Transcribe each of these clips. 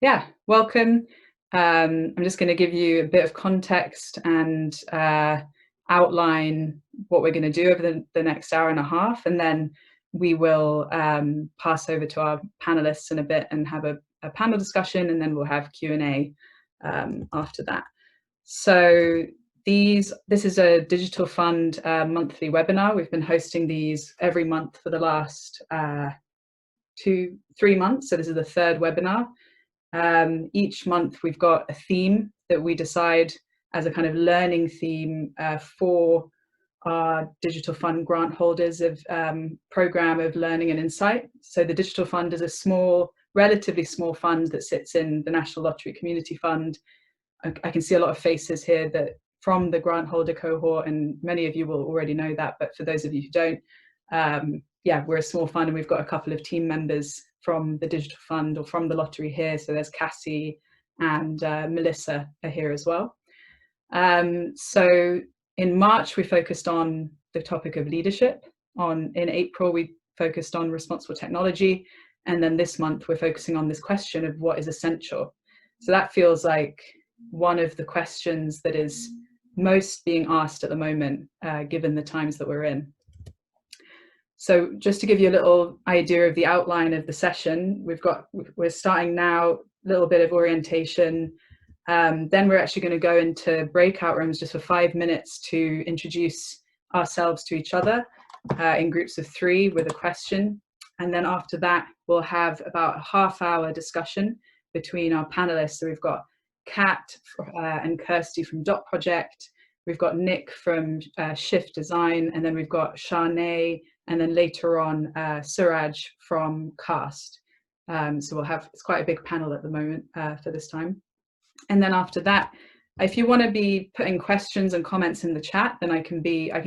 Yeah, welcome. I'm just going to give you a bit of context and outline what we're going to do over the next hour and a half, and then we will pass over to our panelists in a bit and have a panel discussion, and then we'll have Q&A after that. So this is a Digital Fund monthly webinar. We've been hosting these every month for the last 3 months, so this is the third webinar. Each month we've got a theme that we decide as a kind of learning theme for our Digital Fund grant holders of program of learning and insight. So the Digital Fund is a small, relatively small fund that sits in the National Lottery Community Fund. I can see a lot of faces here that from the grant holder cohort, and many of you will already know that, but for those of you who don't, yeah, we're a small fund and we've got a couple of team members from the Digital Fund or from the lottery here. So there's Cassie and Melissa are here as well. So in March, we focused on the topic of leadership. In April, we focused on responsible technology. And then this month, we're focusing on this question of what is essential. So that feels like one of the questions that is most being asked at the moment, given the times that we're in. So just to give you a little idea of the outline of the session, we're starting now, a little bit of orientation. Then we're actually going to go into breakout rooms just for 5 minutes to introduce ourselves to each other in groups of 3 with a question. And then after that, we'll have about a half-hour discussion between our panelists. So we've got Kat and Kirsty from Dot Project. We've got Nick from Shift Design, and then we've got Shanae, and then later on Suraj from Cast. So we'll have, it's quite a big panel at the moment for this time. And then after that, if you want to be putting questions and comments in the chat, then I can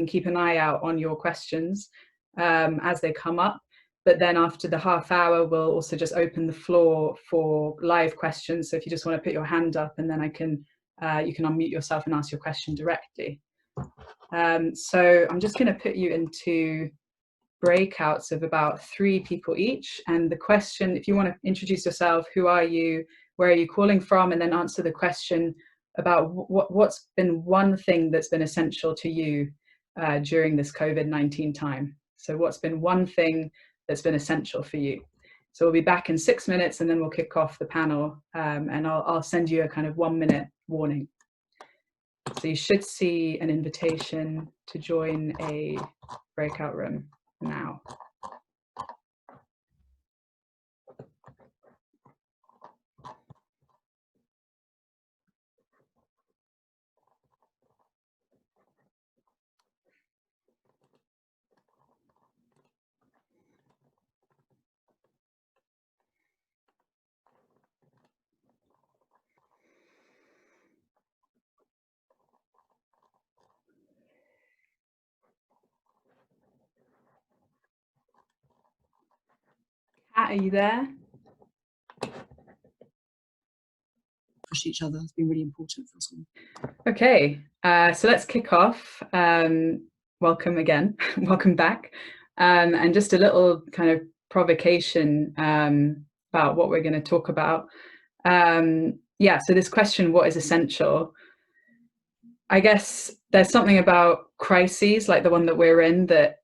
keep an eye out on your questions as they come up. But then after the half hour, we'll also just open the floor for live questions. So if you just want to put your hand up, and then you can unmute yourself and ask your question directly. So I'm just going to put you into breakouts of about 3 people each. And the question, if you want to introduce yourself, who are you, where are you calling from, and then answer the question about what's been one thing that's been essential to you during this COVID-19 time. So what's been one thing that's been essential for you? So we'll be back in 6 minutes, and then we'll kick off the panel, and I'll send you a kind of 1-minute warning. So you should see an invitation to join a breakout room now. Kat, are you there? Push each other has been really important for us all. Okay, so let's kick off. Welcome again, welcome back. And just a little kind of provocation about what we're going to talk about. Yeah, so this question, what is essential? I guess there's something about crises like the one that we're in that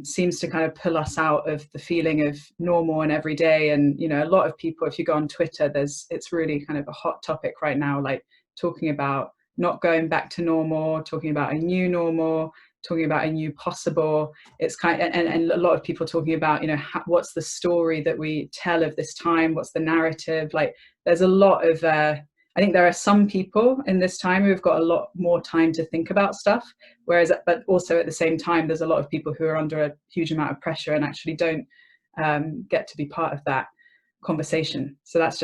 seems to kind of pull us out of the feeling of normal and everyday. And, you know, a lot of people, if you go on Twitter, it's really kind of a hot topic right now, like talking about not going back to normal, talking about a new normal, talking about a new possible. It's kind of, and a lot of people talking about, you know, what's the story that we tell of this time? What's the narrative? Like, there's a lot of, I think there are some people in this time who've got a lot more time to think about stuff, but also at the same time, there's a lot of people who are under a huge amount of pressure and actually don't get to be part of that conversation. So that's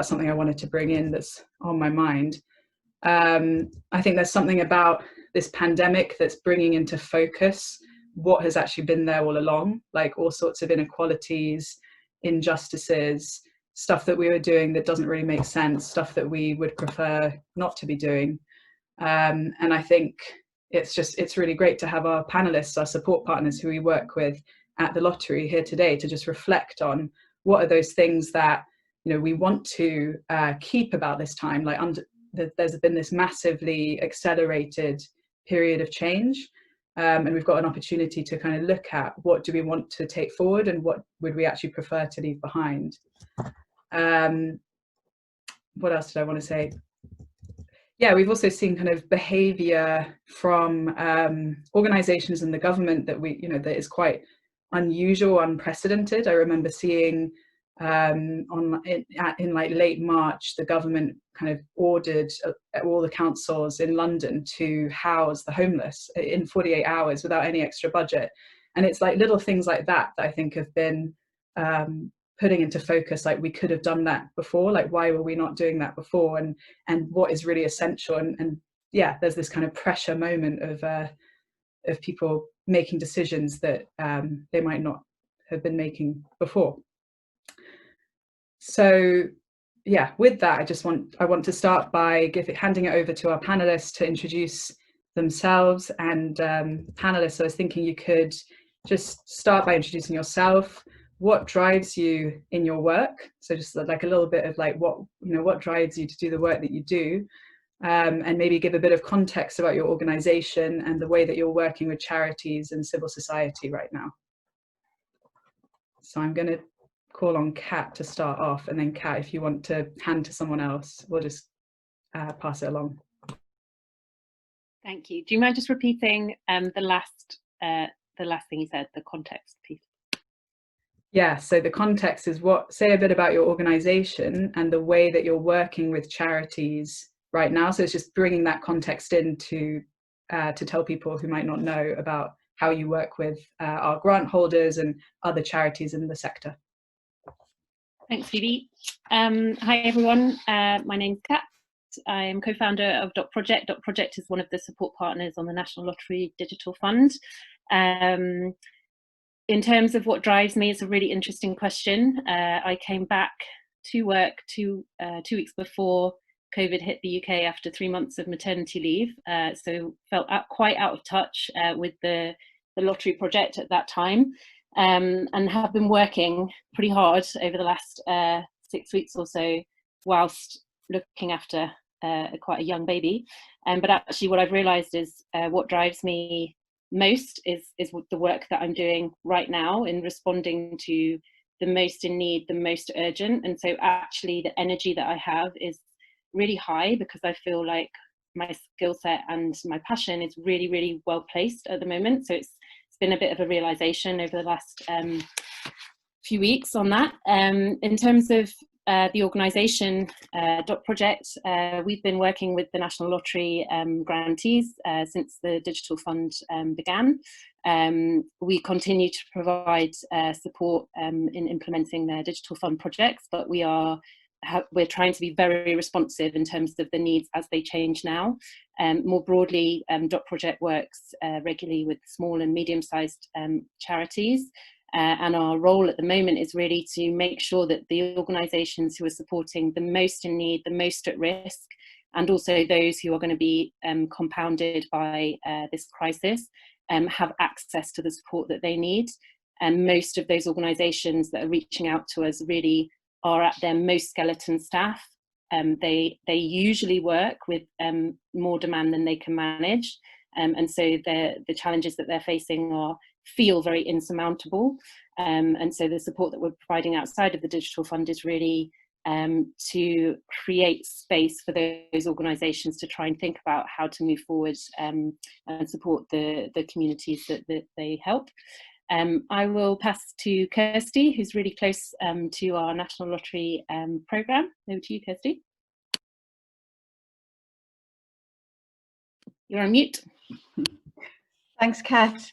something I wanted to bring in that's on my mind. I think there's something about this pandemic that's bringing into focus what has actually been there all along, like all sorts of inequalities, injustices, stuff that we were doing that doesn't really make sense, stuff that we would prefer not to be doing. And I think it's really great to have our panelists, our support partners who we work with at the lottery here today to just reflect on what are those things that, we want to keep about this time, like there's been this massively accelerated period of change, and we've got an opportunity to kind of look at what do we want to take forward and what would we actually prefer to leave behind. What else did I want to say? Yeah, we've also seen kind of behavior from organizations and the government that that is quite unusual, unprecedented. I remember seeing in like late March, the government kind of ordered all the councils in London to house the homeless in 48 hours without any extra budget. And it's like little things like that that I think have been putting into focus, like we could have done that before, like why were we not doing that before, and what is really essential. And yeah, there's this kind of pressure moment of people making decisions that they might not have been making before. So yeah, with that, I want to start by handing it over to our panelists to introduce themselves. And panelists, I was thinking you could just start by introducing yourself. What drives you in your work? So just like a little bit of like what drives you to do the work that you do, and maybe give a bit of context about your organization and the way that you're working with charities and civil society right now. So I'm going to call on Kat to start off, and then Kat, if you want to hand to someone else, we'll just pass it along. Thank you. Do you mind just repeating the last thing you said, the context piece? Yeah, so the context is say a bit about your organization and the way that you're working with charities right now. So it's just bringing that context in to tell people who might not know about how you work with our grant holders and other charities in the sector. Thanks, Phoebe. Hi, everyone. My name's Kat. I am co-founder of Dot Project. Dot Project is one of the support partners on the National Lottery Digital Fund. In terms of what drives me, it's a really interesting question. I came back to work two weeks before COVID hit the UK after 3 months of maternity leave, so felt quite out of touch with the lottery project at that time, and have been working pretty hard over the last 6 weeks or so whilst looking after quite a young baby. But actually what I've realised is what drives me most is the work that I'm doing right now in responding to the most in need, the most urgent. And so actually the energy that I have is really high because I feel like my skill set and my passion is really, really well placed at the moment. So it's been a bit of a realization over the last few weeks on that. In terms of the organisation, Dot Project, we've been working with the National Lottery grantees since the Digital Fund began. We continue to provide support in implementing their Digital Fund projects, but we're trying to be very responsive in terms of the needs as they change now. More broadly, Dot Project works regularly with small and medium-sized charities. And our role at the moment is really to make sure that the organisations who are supporting the most in need, the most at risk, and also those who are going to be compounded by this crisis, have access to the support that they need. And most of those organisations that are reaching out to us really are at their most skeleton staff. They usually work with more demand than they can manage. And so the challenges that they're facing feel very insurmountable. And so the support that we're providing outside of the Digital Fund is really to create space for those organisations to try and think about how to move forward and support the communities that they help. I will pass to Kirsty, who's really close to our National Lottery programme. Over to you, Kirsty. You're on mute. Thanks, Kat.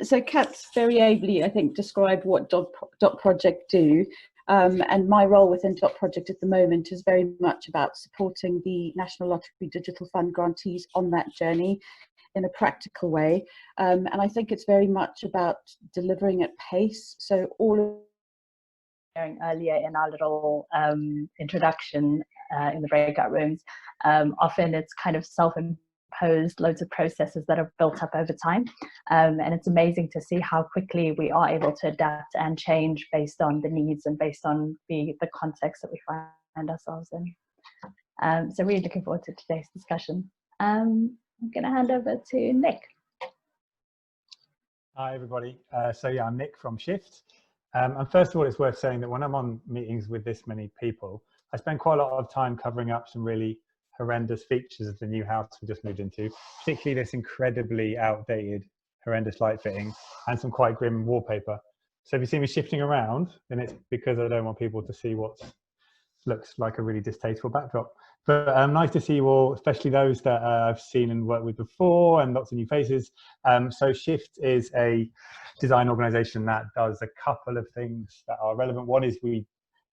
So Kat's very ably, I think, described what Dot Project do. And my role within Dot Project at the moment is very much about supporting the National Lottery Digital Fund grantees on that journey in a practical way. And I think it's very much about delivering at pace. So all of earlier in our little introduction in the breakout rooms, often it's kind of self-imposed imposed loads of processes that have built up over time. And it's amazing to see how quickly we are able to adapt and change based on the needs and based on the context that we find ourselves in. So really looking forward to today's discussion. I'm going to hand over to Nick. Hi, everybody. So yeah, I'm Nick from Shift. And first of all, it's worth saying that when I'm on meetings with this many people, I spend quite a lot of time covering up some really horrendous features of the new house we just moved into, particularly this incredibly outdated, horrendous light fitting and some quite grim wallpaper. So if you see me shifting around, then it's because I don't want people to see what looks like a really distasteful backdrop. But nice to see you all, especially those that I've seen and worked with before, and lots of new faces. So Shift is a design organization that does a couple of things that are relevant. One is we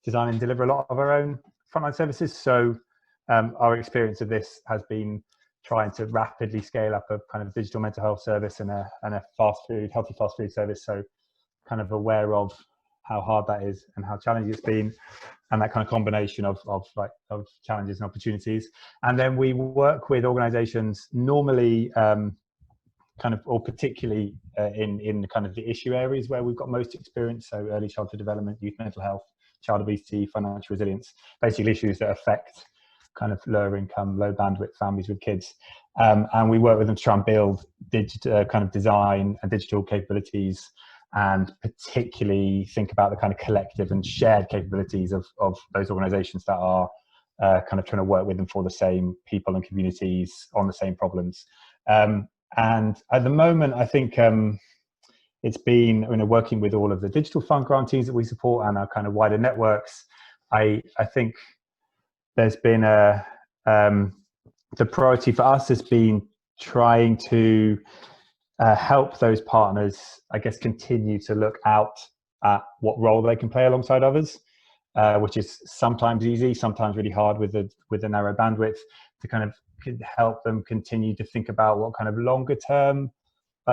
design and deliver a lot of our own frontline services. So our experience of this has been trying to rapidly scale up a kind of digital mental health service and a healthy fast food service. So kind of aware of how hard that is and how challenging it's been, and that kind of combination of challenges and opportunities. And then we work with organizations normally or particularly in kind of the issue areas where we've got most experience. So early childhood development, youth mental health, child obesity, financial resilience, basically issues that affect kind of lower income, low bandwidth families with kids. And we work with them to try and build digital kind of design and digital capabilities, and particularly think about the kind of collective and shared capabilities of those organizations that are kind of trying to work with them for the same people and communities on the same problems. And at the moment, I think it's been, working with all of the digital fund grantees that we support and our kind of wider networks. I think there's been the priority for us has been trying to help those partners, I guess, continue to look out at what role they can play alongside others, which is sometimes easy, sometimes really hard with the narrow bandwidth, to kind of help them continue to think about what kind of longer term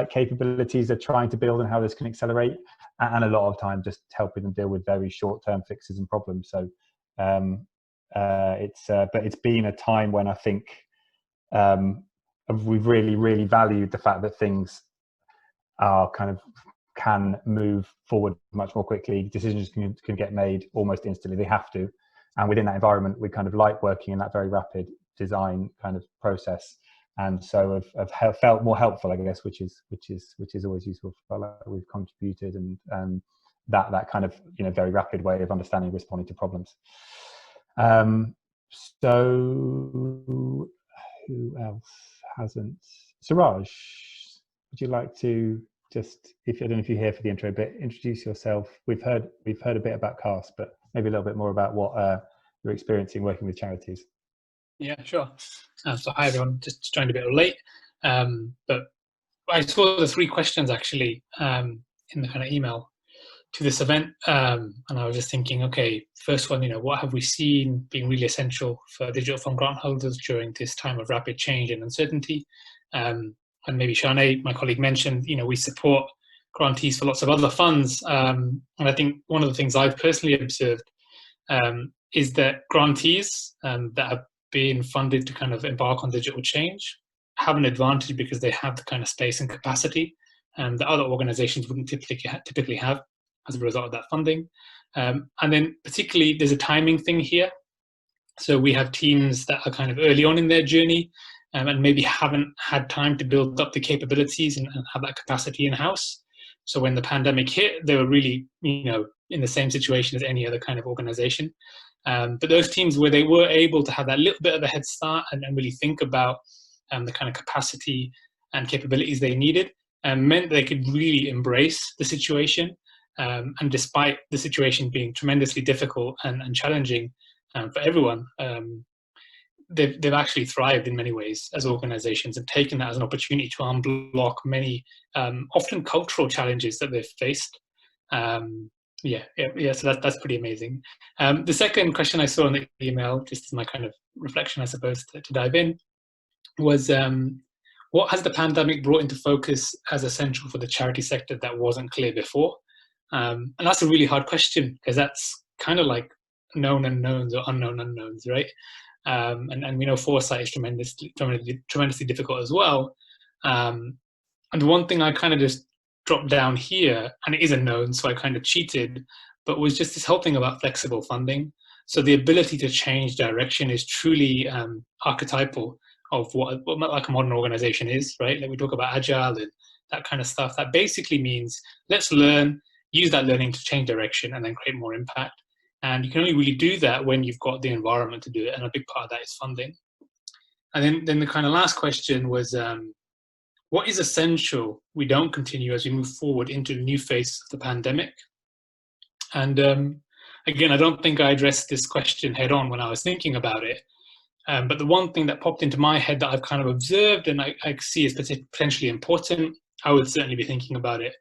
capabilities they're trying to build and how this can accelerate, and a lot of time just helping them deal with very short term fixes and problems. So but it's been a time when I think we've really valued the fact that things are can move forward much more quickly. Decisions can get made almost instantly. They have to, and within that environment, we kind of like working in that very rapid design kind of process. And so I've felt more helpful, I guess, which is always useful. We've contributed, and that kind of very rapid way of understanding, responding to problems. So who else hasn't? Suraj, would you like to just, I don't know if you're here for the intro, but introduce yourself. We've heard a bit about CAST, but maybe a little bit more about what you're experiencing working with charities. Yeah, sure. So hi everyone, just joined a bit late, but I saw the 3 questions actually in the kind of email to this event, and I was just thinking, okay, first one, what have we seen being really essential for digital fund grant holders during this time of rapid change and uncertainty? And maybe Shanae, my colleague, mentioned, we support grantees for lots of other funds, and I think one of the things I've personally observed is that grantees that have been funded to kind of embark on digital change have an advantage because they have the kind of space and capacity that other organizations wouldn't typically have as a result of that funding. And then particularly there's a timing thing here. So we have teams that are kind of early on in their journey and maybe haven't had time to build up the capabilities and have that capacity in-house. So when the pandemic hit, they were really, in the same situation as any other kind of organization. But those teams where they were able to have that little bit of a head start and really think about the kind of capacity and capabilities they needed, meant they could really embrace the situation. And despite the situation being tremendously difficult and challenging for everyone, they've actually thrived in many ways as organizations and taken that as an opportunity to unblock many often cultural challenges that they've faced. So that's pretty amazing. The second question I saw in the email, just as my kind of reflection, I suppose, to dive in, was what has the pandemic brought into focus as essential for the charity sector that wasn't clear before? And that's a really hard question, because that's kind of like known unknowns or unknown unknowns, right? And we know foresight is tremendously difficult as well. And the one thing I kind of just dropped down here, and it is a known, so I kind of cheated, but was just this whole thing about flexible funding. So the ability to change direction is truly archetypal of what like a modern organization is, right? Like we talk about agile and that kind of stuff. That basically means let's learn, use that learning to change direction and then create more impact. And you can only really do that when you've got the environment to do it. And a big part of that is funding. And then the kind of last question was, what is essential we don't continue as we move forward into the new phase of the pandemic? And again, I don't think I addressed this question head on when I was thinking about it. But the one thing that popped into my head that I've kind of observed and I see as potentially important, I would certainly be thinking about it.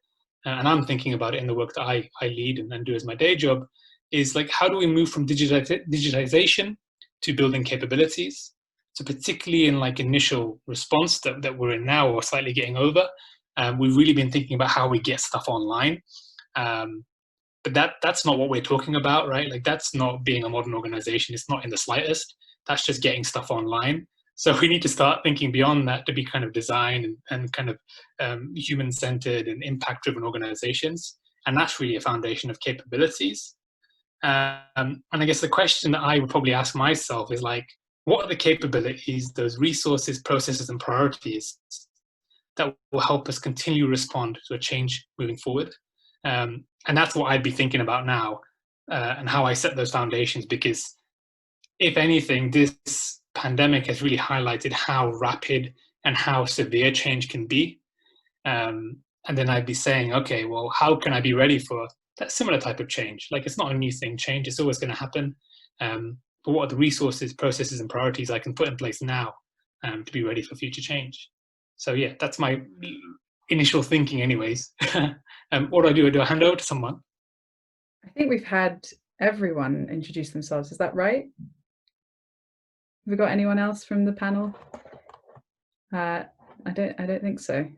And I'm thinking about it in the work that I lead and do as my day job, is like, how do we move from digitization to building capabilities? So particularly in like initial response that we're in now or slightly getting over, we've really been thinking about how we get stuff online. But that's not what we're talking about, right? Like that's not being a modern organization. It's not in the slightest. That's just getting stuff online. So we need to start thinking beyond that to be kind of design and kind of human-centered and impact-driven organizations. And that's really a foundation of capabilities. And I guess the question that I would probably ask myself is like, what are the capabilities, those resources, processes, and priorities that will help us continue to respond to a change moving forward? And that's what I'd be thinking about now and how I set those foundations, because if anything, this pandemic has really highlighted how rapid and how severe change can be. And then I'd be saying, okay, well, how can I be ready for that similar type of change? Like, it's not a new thing, change, it's always going to happen. But what are the resources, processes, and priorities I can put in place now to be ready for future change? So yeah, that's my initial thinking anyways. What do? Do I hand over to someone? I think we've had everyone introduce themselves. Is that right? Have we got anyone else from the panel? I don't think so.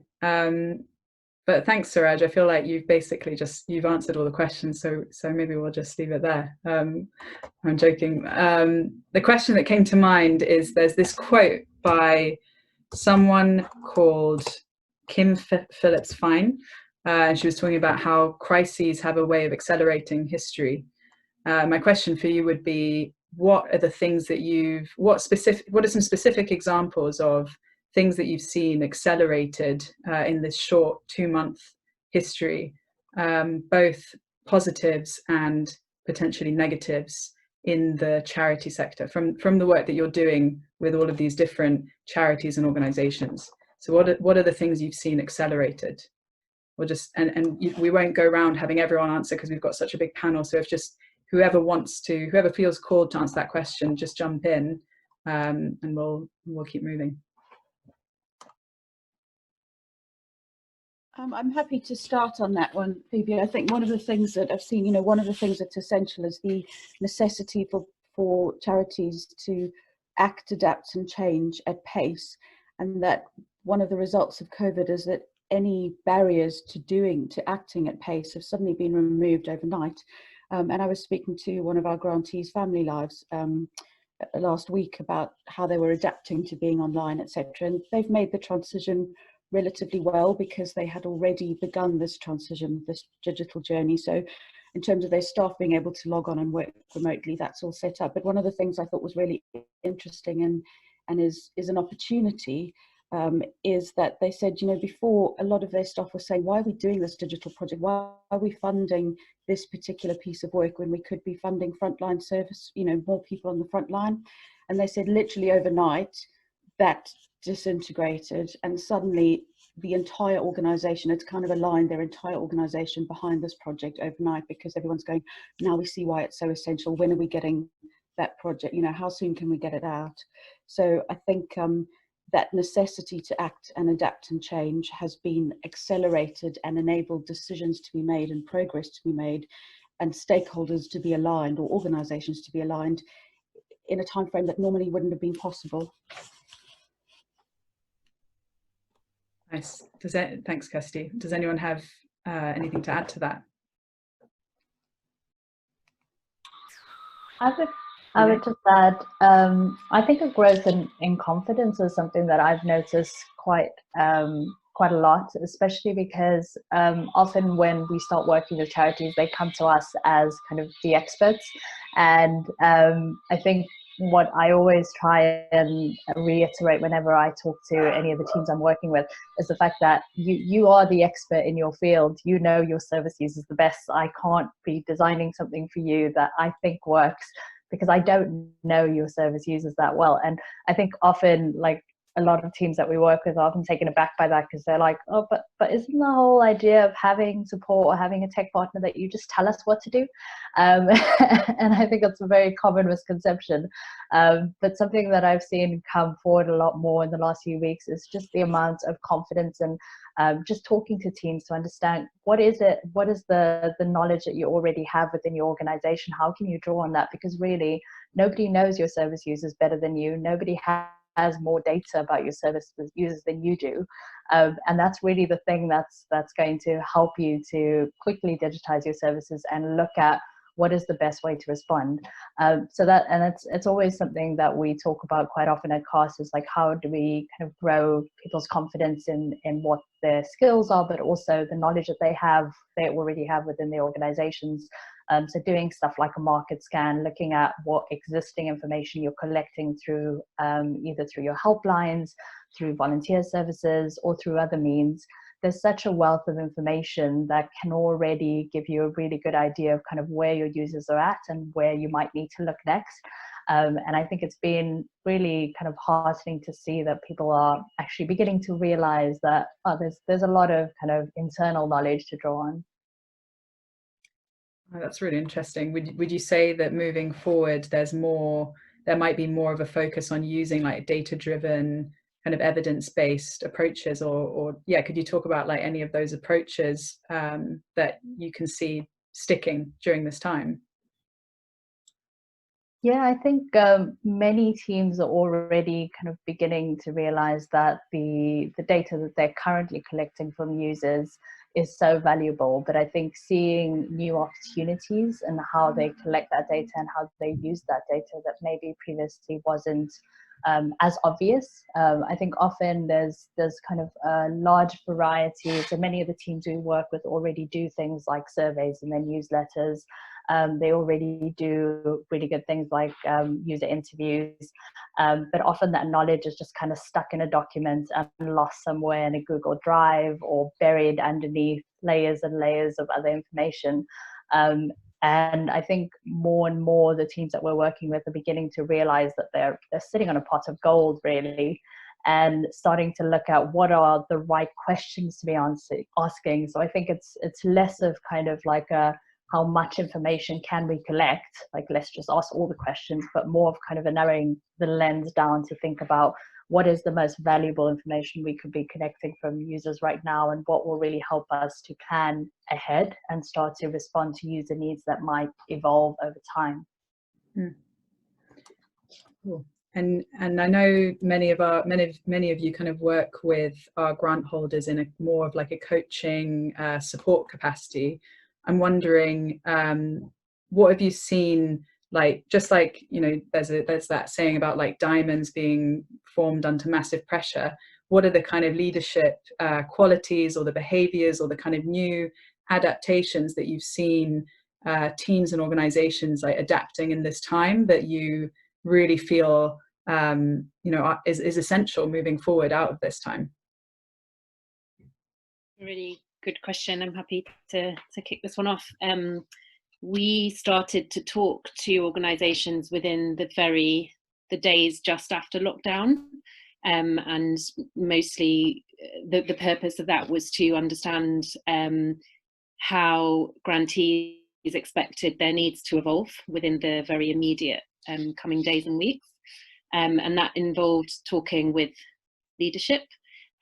But thanks, Suraj. I feel like you've basically you've answered all the questions, so maybe we'll just leave it there. I'm joking. The question that came to mind is, there's this quote by someone called Kim Phillips Fine, and she was talking about how crises have a way of accelerating history. My question for you would be, what are the things that what are some specific examples of things that you've seen accelerated in this short 2-month history, both positives and potentially negatives in the charity sector, from the work that you're doing with all of these different charities and organizations? So what are the things you've seen accelerated? We'll just, and we won't go around having everyone answer because we've got such a big panel. So if just whoever feels called to answer that question, just jump in, and we'll keep moving. I'm happy to start on that one, Phoebe. I think one of the things that I've seen, one of the things that's essential is the necessity for charities to act, adapt, and change at pace. And that one of the results of COVID is that any barriers to acting at pace have suddenly been removed overnight. And I was speaking to one of our grantees' family lives last week about how they were adapting to being online, etc. And they've made the transition relatively well because they had already begun this transition, this digital journey. So in terms of their staff being able to log on and work remotely, that's all set up. But one of the things I thought was really interesting and is an opportunity is that they said, before, a lot of their staff was saying, why are we doing this digital project? Why are we funding this particular piece of work when we could be funding frontline service, more people on the front line? And they said literally overnight that disintegrated, and suddenly the entire organization, it's kind of aligned their entire organization behind this project overnight, because everyone's going, now we see why it's so essential. When are we getting that project? How soon can we get it out? So I think that necessity to act and adapt and change has been accelerated and enabled decisions to be made and progress to be made and stakeholders to be aligned, or organizations to be aligned, in a time frame that normally wouldn't have been possible. Nice. Thanks, Kirsty. Does anyone have anything to add to that? I would just add, I think a growth in confidence is something that I've noticed quite a lot, especially because often when we start working with charities, they come to us as kind of the experts. And I think what I always try and reiterate whenever I talk to any of the teams I'm working with is the fact that you are the expert in your field. You know your service users the best. I can't be designing something for you that I think works because I don't know your service users that well. And I think often, like, a lot of teams that we work with are often taken aback by that, because they're like, oh, but isn't the whole idea of having support or having a tech partner that you just tell us what to do? And I think that's a very common misconception. But something that I've seen come forward a lot more in the last few weeks is just the amount of confidence and just talking to teams to understand what is the knowledge that you already have within your organization. How can you draw on that? Because really, nobody knows your service users better than you. Nobody has more data about your service users than you do, and that's really the thing that's going to help you to quickly digitize your services and look at what is the best way to respond. So that, and it's always something that we talk about quite often at CAST, is like, how do we kind of grow people's confidence in what their skills are, but also the knowledge that they already have within the organizations. So doing stuff like a market scan, looking at what existing information you're collecting through either through your helplines, through volunteer services, or through other means. There's such a wealth of information that can already give you a really good idea of kind of where your users are at and where you might need to look next. And I think it's been really kind of heartening to see that people are actually beginning to realize that there's a lot of kind of internal knowledge to draw on. Oh, that's really interesting. Would you say that moving forward, there might be more of a focus on using like data-driven kind of evidence-based approaches, or yeah, could you talk about like any of those approaches that you can see sticking during this time? Yeah, I think many teams are already kind of beginning to realize that the data that they're currently collecting from users is so valuable. But I think seeing new opportunities and how they collect that data and how they use that data that maybe previously wasn't as obvious. I think often there's kind of a large variety. So many of the teams we work with already do things like surveys and then newsletters. They already do really good things like user interviews, but often that knowledge is just kind of stuck in a document and lost somewhere in a Google Drive or buried underneath layers and layers of other information. And I think more and more the teams that we're working with are beginning to realize that they're sitting on a pot of gold, really, and starting to look at what are the right questions to be asking. So I think it's less of kind of like how much information can we collect, like let's just ask all the questions, but more of kind of narrowing the lens down to think about what is the most valuable information we could be connecting from users right now, and what will really help us to plan ahead and start to respond to user needs that might evolve over time. Cool. And I know many of you kind of work with our grant holders in a more of like a coaching support capacity. I'm wondering, what have you seen, like, just like, you know, there's that saying about like diamonds being formed under massive pressure. What are the kind of leadership qualities or the behaviors or the kind of new adaptations that you've seen teams and organizations like adapting in this time that you really feel you know, is essential moving forward out of this time? Really good question. I'm happy to kick this one off. We started to talk to organisations within the days just after lockdown, and mostly the purpose of that was to understand how grantees expected their needs to evolve within the very immediate coming days and weeks, and that involved talking with leadership.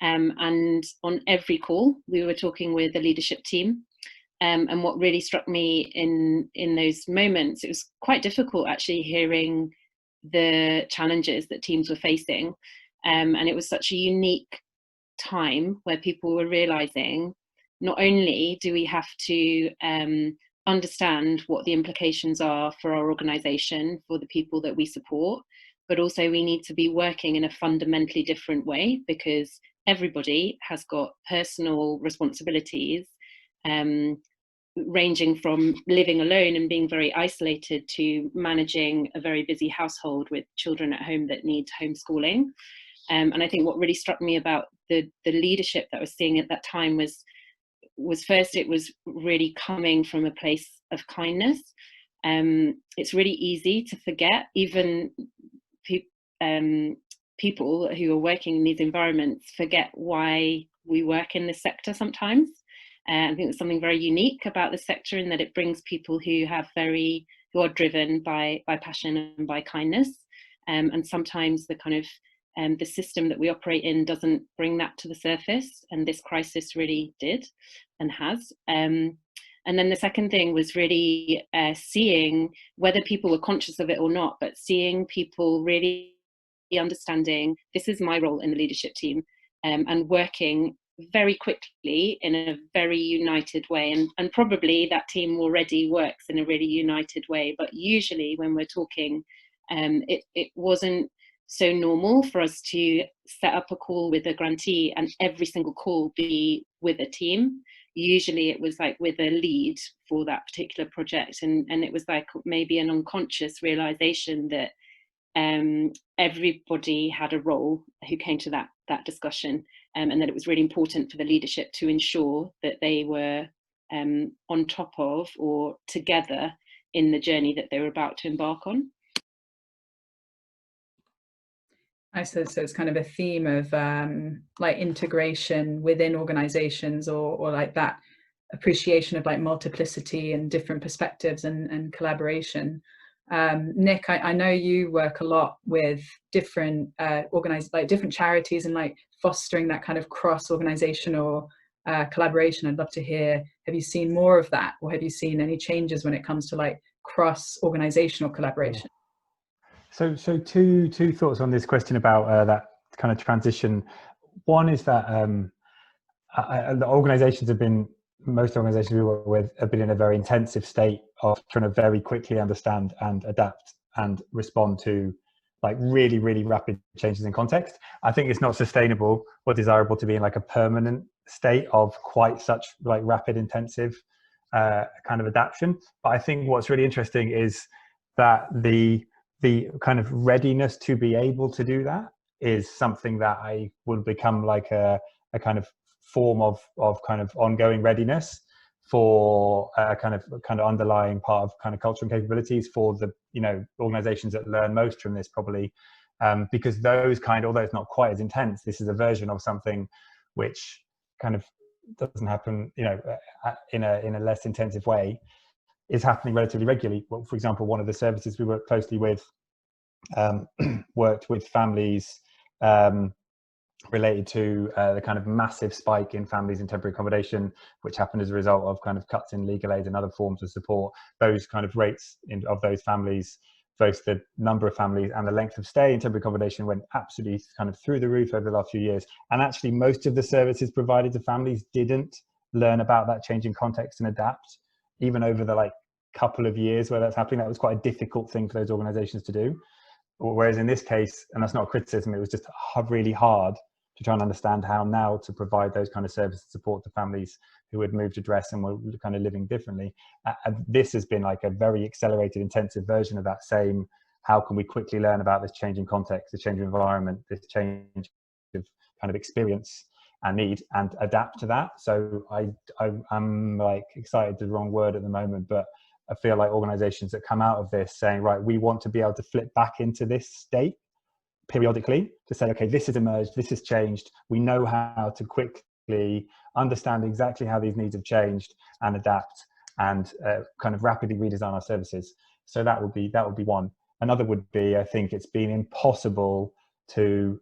And on every call, we were talking with the leadership team. And what really struck me in those moments, it was quite difficult actually hearing the challenges that teams were facing. And it was such a unique time where people were realizing not only do we have to understand what the implications are for our organisation, for the people that we support, but also we need to be working in a fundamentally different way, because everybody has got personal responsibilities, ranging from living alone and being very isolated to managing a very busy household with children at home that need homeschooling. And I think what really struck me about the leadership that I was seeing at that time was first, it was really coming from a place of kindness. It's really easy to forget, even people who are working in these environments forget why we work in this sector sometimes. I think there's something very unique about the sector in that it brings people who are driven by passion and by kindness. And sometimes the kind of the system that we operate in doesn't bring that to the surface, and this crisis really did and has. And then the second thing was really seeing, whether people were conscious of it or not, but seeing people really understanding this is my role in the leadership team, and working very quickly in a very united way. And probably that team already works in a really united way, but usually when we're talking, it wasn't so normal for us to set up a call with a grantee and every single call be with a team. Usually it was like with a lead for that particular project, and it was like maybe an unconscious realization that everybody had a role who came to that discussion, and that it was really important for the leadership to ensure that they were on top of or together in the journey that they were about to embark on. So it's kind of a theme of like integration within organizations, or like that appreciation of like multiplicity and different perspectives and collaboration. Nick, I know you work a lot with different different charities and like fostering that kind of cross-organizational collaboration. I'd love to hear, have you seen more of that, or have you seen any changes when it comes to like cross-organizational collaboration? So two thoughts on this question about that kind of transition. One is that most organizations we work with have been in a very intensive state of trying to very quickly understand and adapt and respond to like really, really rapid changes in context. I think it's not sustainable or desirable to be in like a permanent state of quite such like rapid, intensive kind of adaptation. But I think what's really interesting is that the kind of readiness to be able to do that is something that I would become like a kind of form of kind of ongoing readiness for a kind of underlying part of kind of culture and capabilities for the organizations that learn most from this, probably, because those although it's not quite as intense, this is a version of something which kind of doesn't happen in a less intensive way, is happening relatively regularly. Well, for example, one of the services we work closely with worked with families related to the kind of massive spike in families in temporary accommodation, which happened as a result of kind of cuts in legal aid and other forms of support. Those kind of rates of those families, both the number of families and the length of stay in temporary accommodation, went absolutely kind of through the roof over the last few years. And actually most of the services provided to families didn't learn about that change in context and adapt, even over the like couple of years where that's happening. That was quite a difficult thing for those organizations to do. Whereas in this case, and that's not a criticism, it was just really hard to try and understand how now to provide those kind of services support to families who had moved address and were kind of living differently. This has been like a very accelerated, intensive version of that same, how can we quickly learn about this change in context, this change of environment, this change of kind of experience and need, and adapt to that. So I'm like excited, the wrong word at the moment, but I feel like organizations that come out of this saying, right, we want to be able to flip back into this state periodically to say, okay, this has emerged, this has changed. We know how to quickly understand exactly how these needs have changed and adapt and kind of rapidly redesign our services. So that would be one. Another would be, I think it's been impossible to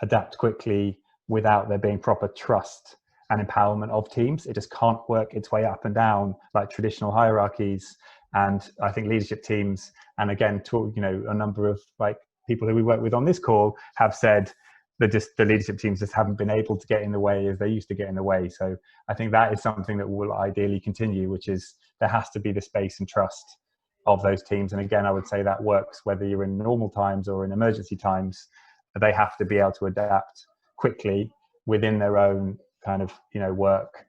adapt quickly without there being proper trust and empowerment of teams. It just can't work its way up and down like traditional hierarchies. And I think leadership teams, and again, a number of like people who we work with on this call have said, the leadership teams just haven't been able to get in the way as they used to get in the way. So I think that is something that will ideally continue, which is there has to be the space and trust of those teams. And again, I would say that works whether you're in normal times or in emergency times. They have to be able to adapt quickly within their own kind of work,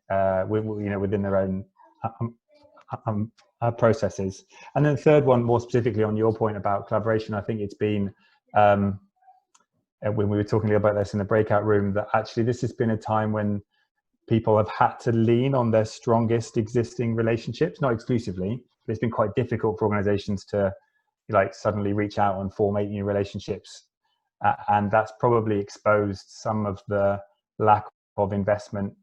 within their own processes. And then the third one, more specifically on your point about collaboration, I think it's been when we were talking about this in the breakout room, that actually this has been a time when people have had to lean on their strongest existing relationships, not exclusively, but it's been quite difficult for organizations to suddenly reach out and form 8 new relationships. And that's probably exposed some of the lack of investment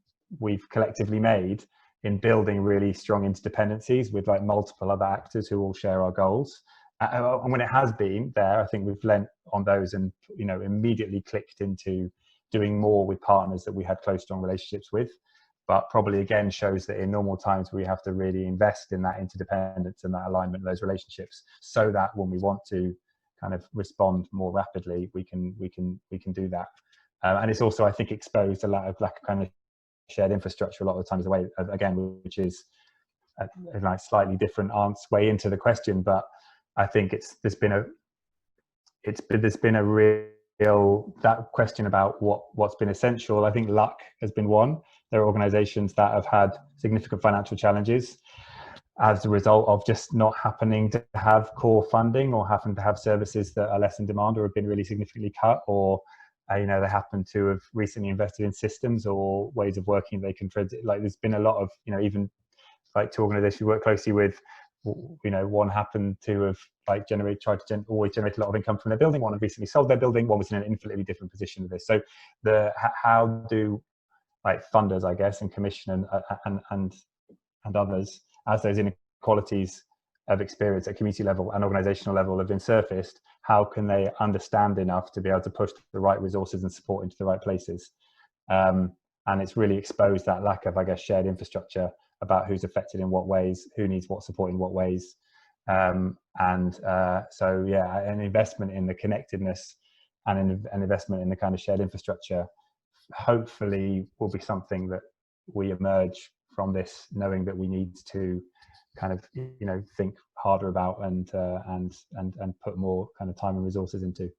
we've collectively made in building really strong interdependencies with multiple other actors who all share our goals. And when it has been there, I think we've lent on those and immediately clicked into doing more with partners that we had close, strong relationships with. But probably again shows that in normal times we have to really invest in that interdependence and that alignment of those relationships, so that when we want to kind of respond more rapidly, we can do that. And it's also, I think, exposed a lack of kind of shared infrastructure a lot of the times away, again, which is a slightly different way into the question. But I think there's been a real that question about what's been essential. I think luck has been one. There are organizations that have had significant financial challenges as a result of just not happening to have core funding, or happen to have services that are less in demand or have been really significantly cut, or they happen to have recently invested in systems or ways of working they can transit. There's been a lot of even 2 organizations we work closely with, one happened to have always generate a lot of income from their building. One had recently sold their building. One was in an infinitely different position with this. So how do funders, I guess, and commission and others, as those inequalities of experience at community level and organizational level have been surfaced, how can they understand enough to be able to push the right resources and support into the right places? And it's really exposed that lack of, I guess, shared infrastructure about who's affected in what ways, who needs what support in what ways. So yeah, an investment in the connectedness and an investment in the kind of shared infrastructure hopefully will be something that we emerge from this knowing that we need to kind of think harder about and put more kind of time and resources into.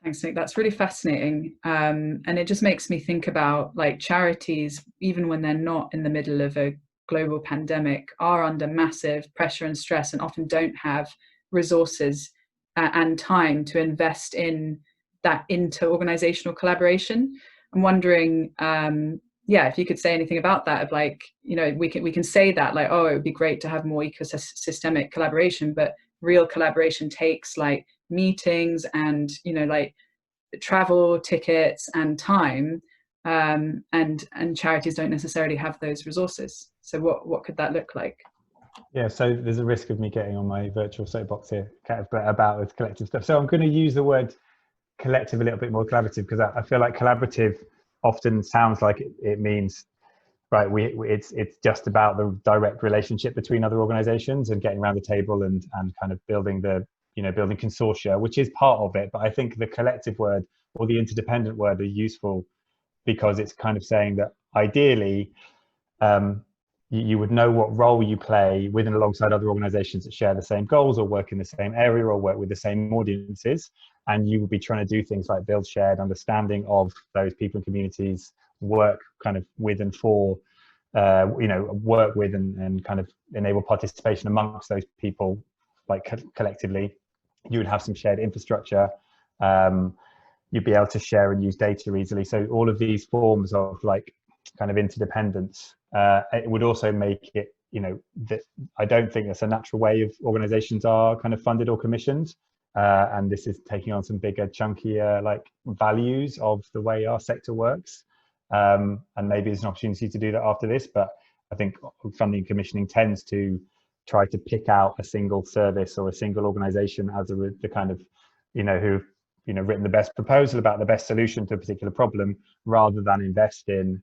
Thanks, Nick. That's really fascinating. And it just makes me think about charities, even when they're not in the middle of a global pandemic, are under massive pressure and stress and often don't have resources and time to invest in that inter-organizational collaboration. I'm wondering, if you could say anything about that, of we can say that oh, it would be great to have more ecosystemic collaboration, but real collaboration takes meetings and travel, tickets and time, and charities don't necessarily have those resources. So what could that look like? Yeah, so there's a risk of me getting on my virtual soapbox here, Kat, about with collective stuff. So I'm going to use the word collective a little bit more collaborative, because I feel like collaborative often sounds like it means it's just about the direct relationship between other organizations and getting around the table and kind of building building consortia, which is part of it. But I think the collective word or the interdependent word are useful because it's kind of saying that ideally you would know what role you play with and alongside other organizations that share the same goals or work in the same area or work with the same audiences. And you would be trying to do things like build shared understanding of those people and communities, work kind of with and for, work with and kind of enable participation amongst those people, collectively. You would have some shared infrastructure. You'd be able to share and use data easily. So all of these forms of kind of interdependence, it would also make it, that I don't think that's a natural way of organizations are kind of funded or commissioned. And this is taking on some bigger, chunkier values of the way our sector works. And maybe there's an opportunity to do that after this, but I think funding and commissioning tends to try to pick out a single service or a single organization as the kind of, who've written the best proposal about the best solution to a particular problem, rather than invest in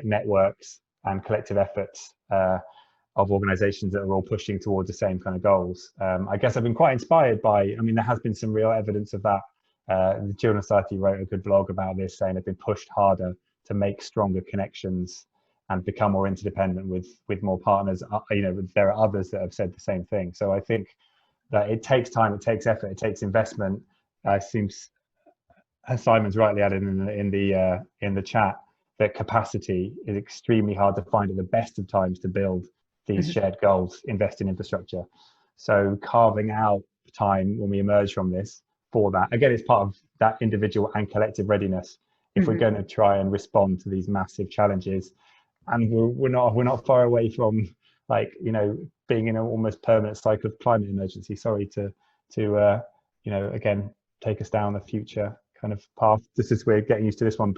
networks and collective efforts of organizations that are all pushing towards the same kind of goals. I guess I've been quite inspired by, there has been some real evidence of that The Children's Society wrote a good blog about this, saying they've been pushed harder to make stronger connections and become more interdependent with more partners. You know, there are others that have said the same thing. So I think that it takes time, it takes effort, it takes investment. Seems, as Simon's rightly added in the chat, that capacity is extremely hard to find at the best of times to build these shared goals, invest in infrastructure. So carving out time when we emerge from this for that, again, it's part of that individual and collective readiness if we're going to try and respond to these massive challenges. And we're not far away from, like, you know, being in an almost permanent cycle of climate emergency. Sorry to you know, again, take us down the future kind of path just as we're getting used to this one.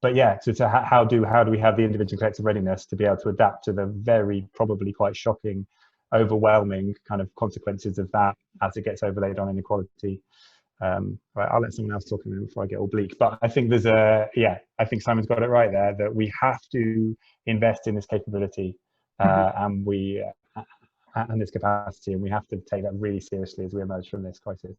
But yeah, so how do we have the individual collective readiness to be able to adapt to the very probably quite shocking, overwhelming kind of consequences of that as it gets overlaid on inequality. Right, I'll let someone else talk a minute before I get all bleak. But I think there's I think Simon's got it right there, that we have to invest in this capability and this capacity, and we have to take that really seriously as we emerge from this crisis.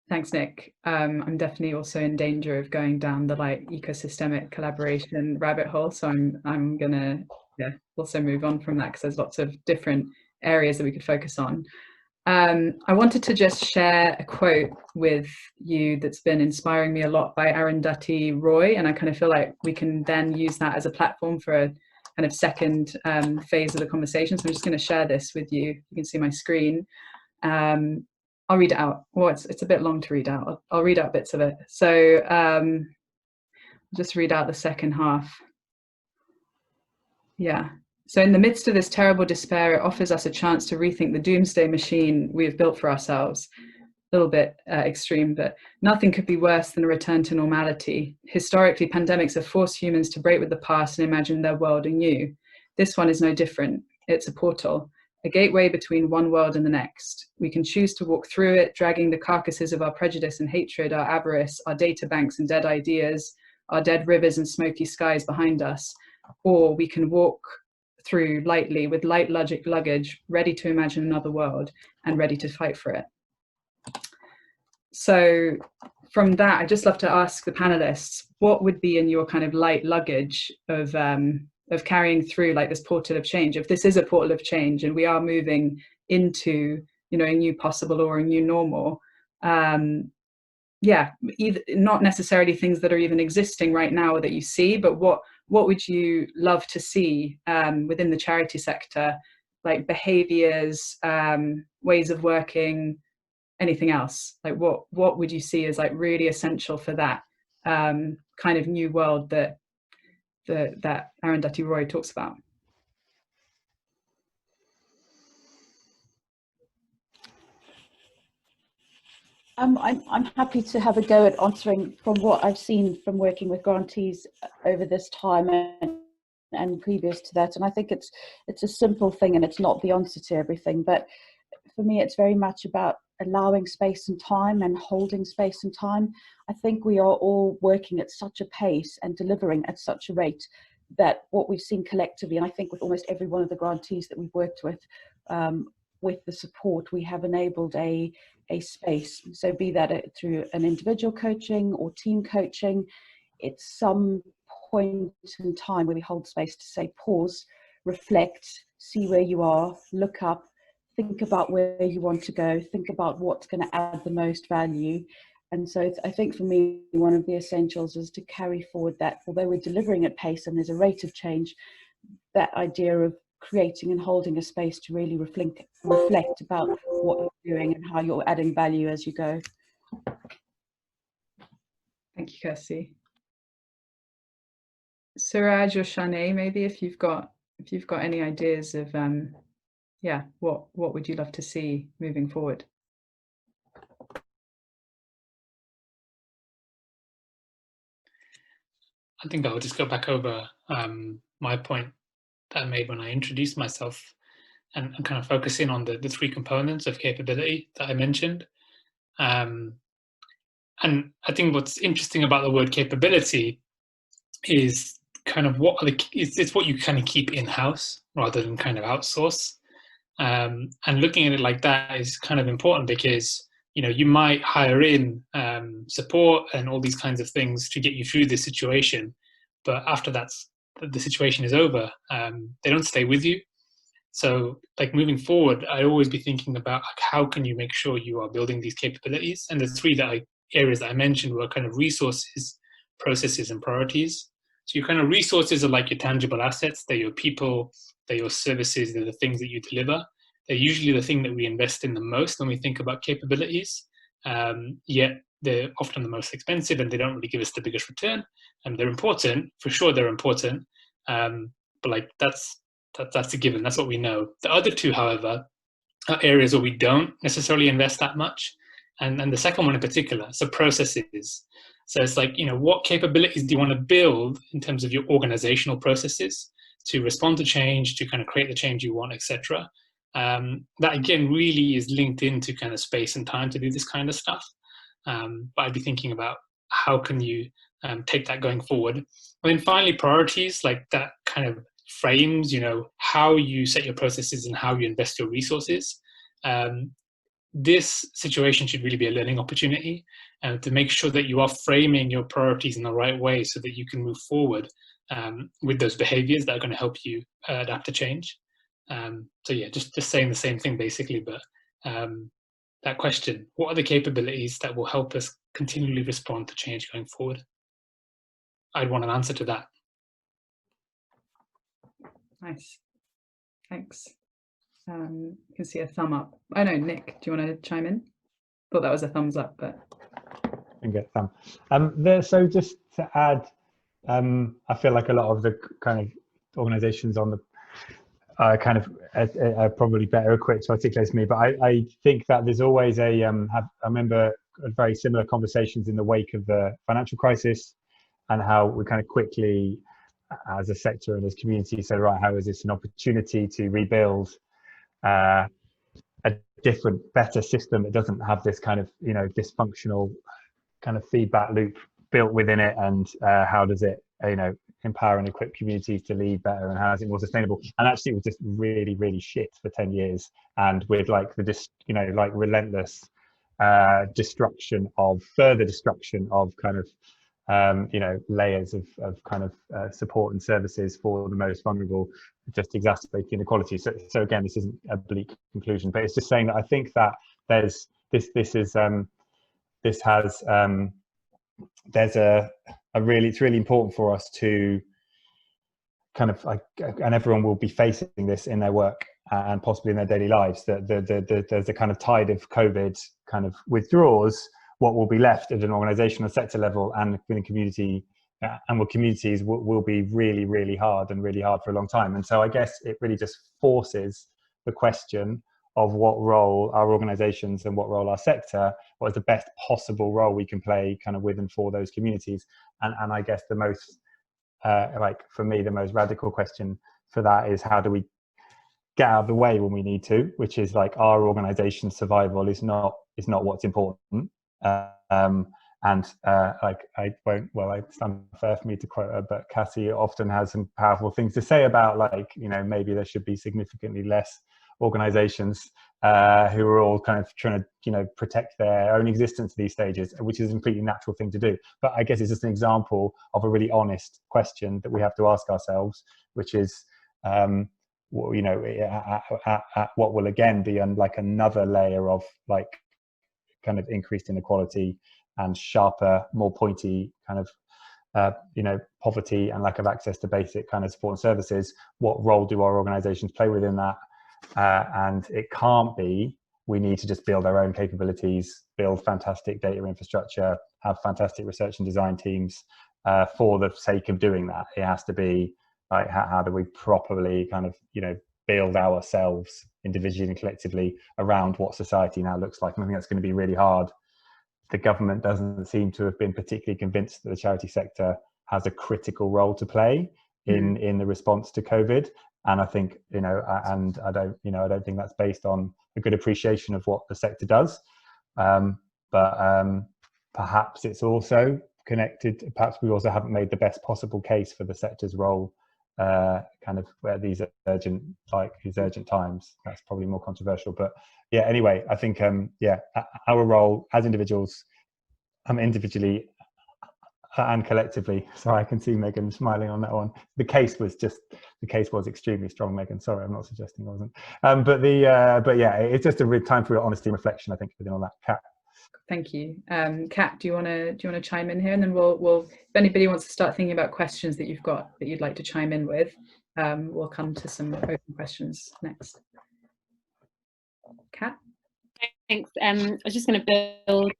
Thanks, Nick. I'm definitely also in danger of going down the like ecosystemic collaboration rabbit hole, so I'm gonna also move on from that, because there's lots of different areas that we could focus on. I wanted to just share a quote with you that's been inspiring me a lot by Arundhati Roy, and I kind of feel like we can then use that as a platform for a kind of second phase of the conversation. So I'm just going to share this with you. You can see my screen. I'll read it out. Well, it's a bit long to read out. I'll read out bits of it. So just read out the second half. Yeah. So in the midst of this terrible despair, it offers us a chance to rethink the doomsday machine we have built for ourselves. A little bit extreme, but nothing could be worse than a return to normality. Historically, pandemics have forced humans to break with the past and imagine their world anew. This one is no different. It's a portal, a gateway between one world and the next. We can choose to walk through it, dragging the carcasses of our prejudice and hatred, our avarice, our data banks and dead ideas, our dead rivers and smoky skies behind us. Or we can walk through lightly with light luggage, ready to imagine another world and ready to fight for it. So from that, I'd just love to ask the panelists, what would be in your kind of light luggage of carrying through like this portal of change? If this is a portal of change and we are moving into, you know, a new possible or a new normal, either not necessarily things that are even existing right now or that you see, but what would you love to see within the charity sector, like behaviors, ways of working, anything else? Like what would you see as like really essential for that kind of new world that Arundhati Roy talks about? I'm happy to have a go at answering from what I've seen from working with grantees over this time and previous to that. And I think it's a simple thing, and it's not the answer to everything. But for me, it's very much about allowing space and time and holding space and time. I think we are all working at such a pace and delivering at such a rate that what we've seen collectively, and I think with almost every one of the grantees that we've worked with the support, we have enabled a space. So be that through an individual coaching or team coaching, it's some point in time where we hold space to say, pause, reflect, see where you are, look up, think about where you want to go, think about what's going to add the most value. And so I think for me, one of the essentials is to carry forward that, although we're delivering at pace and there's a rate of change, that idea of creating and holding a space to really reflect about what you're doing and how you're adding value as you go. Thank you, Kirsty. Suraj or Shanae, maybe if you've got any ideas of what would you love to see moving forward? I think I'll just go back over my point that I made when I introduced myself and kind of focus in on the three components of capability that I mentioned. And I think what's interesting about the word capability is kind of it's what you kind of keep in-house rather than kind of outsource. And looking at it like that is kind of important because, you might hire in support and all these kinds of things to get you through this situation, but after the situation is over, they don't stay with you. So like moving forward, I always be thinking about like, how can you make sure you are building these capabilities? And the three areas that I mentioned were kind of resources, processes, and priorities. So your kind of resources are like your tangible assets. They're your people, they're your services, they're the things that you deliver. They're usually the thing that we invest in the most when we think about capabilities. Yet they're often the most expensive and they don't really give us the biggest return. And they're important, for sure they're important. But like that's a given, that's what we know. The other two, however, are areas where we don't necessarily invest that much. And the second one in particular, so processes. So it's like, what capabilities do you want to build in terms of your organizational processes to respond to change, to kind of create the change you want, etc. That again really is linked into kind of space and time to do this kind of stuff. But I'd be thinking about how can you take that going forward. And then finally, priorities, like that kind of frames, how you set your processes and how you invest your resources. This situation should really be a learning opportunity to make sure that you are framing your priorities in the right way so that you can move forward with those behaviors that are going to help you adapt to change. So yeah, just saying the same thing basically, but that question, what are the capabilities that will help us continually respond to change going forward? I'd want an answer to that. Nice, thanks. You can see a thumb up. Oh no, Nick, do you want to chime in? Thought that was a thumbs up, but I can get thumb. So just to add, I feel like a lot of the kind of organisations on the kind of are probably better equipped to articulate to me, but I think that there's always I remember very similar conversations in the wake of the financial crisis, and how we kind of quickly, as a sector and as community, said, right, how is this an opportunity to rebuild a different, better system that doesn't have this kind of dysfunctional kind of feedback loop built within it, and how does it empower and equip communities to lead better, and how is it more sustainable? And actually it was just really, really shit for 10 years, and with like the relentless further destruction of kind of layers of kind of support and services for the most vulnerable, just exacerbating inequality. So again, this isn't a bleak conclusion, but it's just saying that I think that there's it's really important for us to kind of and everyone will be facing this in their work and possibly in their daily lives, that there's a kind of tide of COVID kind of withdraws. What will be left at an organizational sector level and within community communities will be really, really hard for a long time. And so I guess it really just forces the question of what role our organizations and what role our sector, what is the best possible role we can play kind of with and for those communities. And I guess the most, for me, the most radical question for that is, how do we get out of the way when we need to, which is like our organization's survival is not what's important. It's unfair for me to quote her, but Cassie often has some powerful things to say about maybe there should be significantly less organizations who are all kind of trying to protect their own existence at these stages, which is a completely natural thing to do. But I guess it's just an example of a really honest question that we have to ask ourselves, which is what will again be like another layer of like kind of increased inequality and sharper, more pointy kind of poverty and lack of access to basic kind of support and services. What role do our organizations play within that? And it can't be we need to just build our own capabilities, build fantastic data infrastructure, have fantastic research and design teams for the sake of doing that. It has to be like, how do we properly kind of build ourselves individually and collectively around what society now looks like. And I think that's going to be really hard. The government doesn't seem to have been particularly convinced that the charity sector has a critical role to play in the response to COVID. And I think, I don't think that's based on a good appreciation of what the sector does. But perhaps it's also connected, perhaps we also haven't made the best possible case for the sector's role kind of where these urgent times. That's probably more controversial, but yeah. Anyway, I think our role as individuals, individually and collectively. Sorry, I can see Megan smiling on that one. The case was extremely strong, Megan. Sorry, I'm not suggesting it wasn't. But yeah, it's just a time for honesty and reflection, I think, within all that. Kat. Thank you. Kat, do you want to chime in here, and then we'll if anybody wants to start thinking about questions that you've got that you'd like to chime in with, we'll come to some open questions next. Kat? Thanks. I was just going to build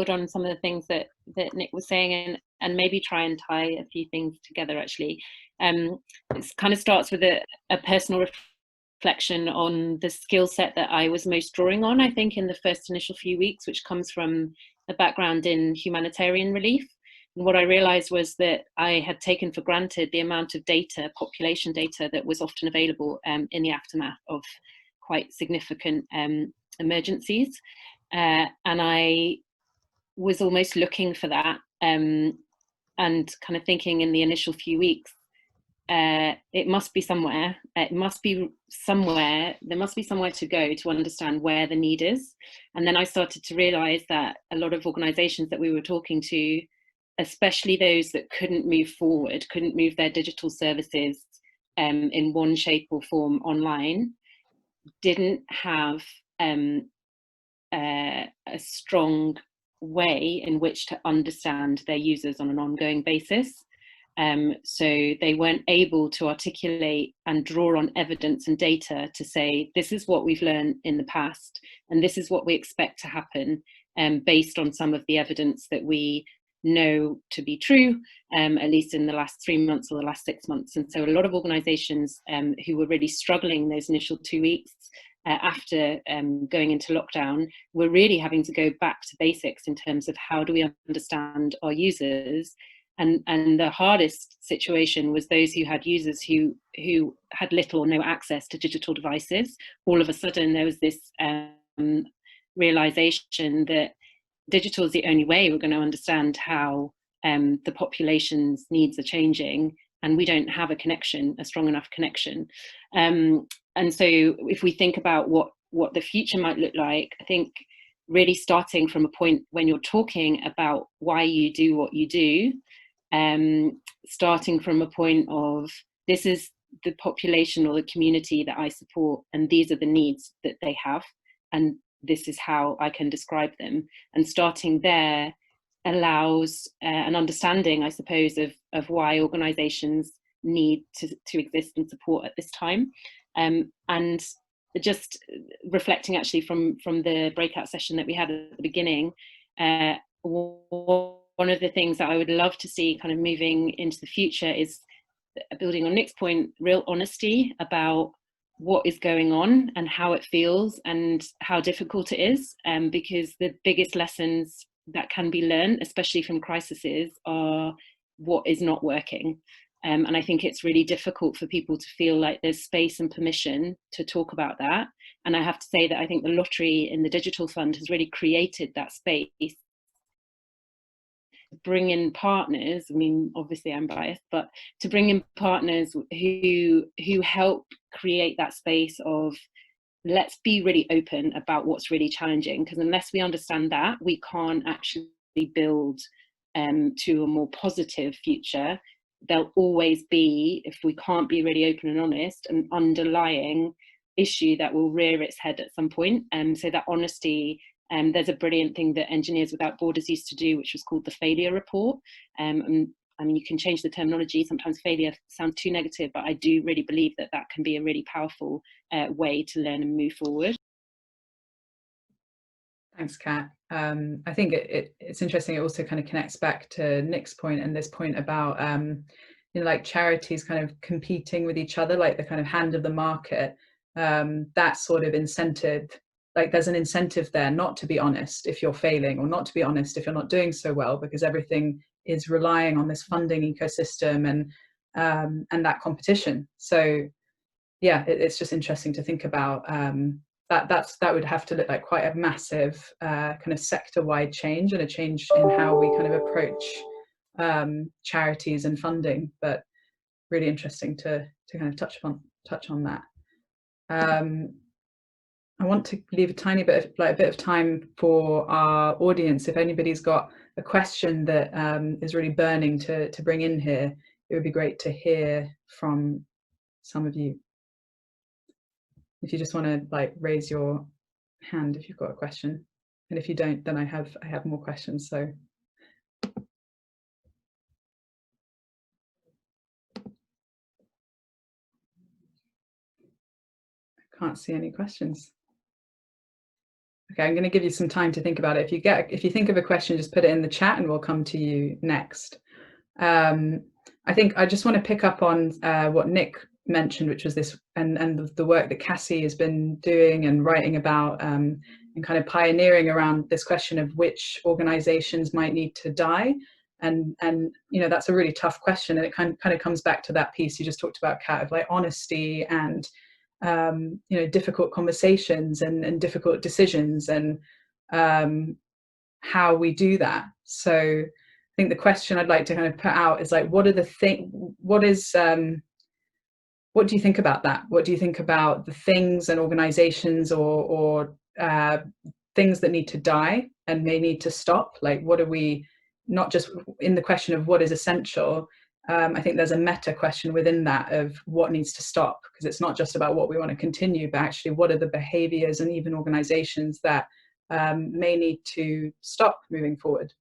on some of the things that Nick was saying, and maybe try and tie a few things together. Actually, it kind of starts with a personal reflection on the skill set that I was most drawing on, I think, in the first initial few weeks, which comes from a background in humanitarian relief. And what I realized was that I had taken for granted the amount of data, population data, that was often available in the aftermath of quite significant emergencies. And I was almost looking for that, and kind of thinking in the initial few weeks, it must be somewhere. It must be somewhere. There must be somewhere to go to understand where the need is. And then I started to realize that a lot of organizations that we were talking to, especially those that couldn't move forward, couldn't move their digital services in one shape or form online, didn't have a strong way in which to understand their users on an ongoing basis. So they weren't able to articulate and draw on evidence and data to say, this is what we've learned in the past, and this is what we expect to happen, based on some of the evidence that we know to be true, at least in the last 3 months or the last 6 months. And so a lot of organizations who were really struggling those initial 2 weeks after going into lockdown were really having to go back to basics in terms of how do we understand our users. And the hardest situation was those who had users who had little or no access to digital devices. All of a sudden there was this realization that digital is the only way we're going to understand how the population's needs are changing, and we don't have a strong enough connection. And so if we think about what the future might look like, I think really starting from a point when you're talking about why you do what you do, starting from a point of, this is the population or the community that I support, and these are the needs that they have, and this is how I can describe them. And starting there allows an understanding, I suppose, of why organizations need to exist and support at this time. And just reflecting actually from the breakout session that we had at the beginning, one of the things that I would love to see kind of moving into the future is, building on Nick's point, real honesty about what is going on and how it feels and how difficult it is, because the biggest lessons that can be learned, especially from crises, are what is not working. And I think it's really difficult for people to feel like there's space and permission to talk about that. And I have to say that I think the lottery in the Digital Fund has really created that space. Bring in partners, I mean, obviously I'm biased, but to bring in partners who help create that space of, let's be really open about what's really challenging, because unless we understand that, we can't actually build to a more positive future. There'll always be, if we can't be really open and honest, an underlying issue that will rear its head at some point. So that honesty, there's a brilliant thing that Engineers Without Borders used to do, which was called the failure report. And I mean, you can change the terminology. Sometimes failure sounds too negative, but I do really believe that that can be a really powerful way to learn and move forward. Thanks, Kat. I think it's interesting. It also kind of connects back to Nick's point and this point about, like charities kind of competing with each other, like the kind of hand of the market, that sort of incentive. Like there's an incentive there not to be honest if you're failing, or not to be honest if you're not doing so well, because everything is relying on this funding ecosystem and that competition. So yeah, it's just interesting to think about that would have to look like quite a massive kind of sector-wide change, and a change in how we kind of approach charities and funding. But really interesting to kind of touch on that. I want to leave a tiny bit of time for our audience. If anybody's got a question that is really burning to bring in here, it would be great to hear from some of you. If you just want to like raise your hand if you've got a question, and if you don't, then I have more questions. So I can't see any questions. Okay, I'm going to give you some time to think about it. If you think of a question, just put it in the chat and we'll come to you next. I think I just want to pick up on what Nick mentioned, which was this, and the work that Cassie has been doing and writing about, and kind of pioneering around this question of which organizations might need to die. And you know, that's a really tough question, and it kind of comes back to that piece you just talked about, Kat, of like honesty and you know, difficult conversations and difficult decisions, and how we do that. So I think the question I'd like to kind of put out is like, what do you think about that? What do you think about the things and organizations or things that need to die and may need to stop? Like, what are we, not just in the question of what is essential, I think there's a meta question within that of what needs to stop, because it's not just about what we want to continue, but actually what are the behaviors and even organizations that may need to stop moving forward.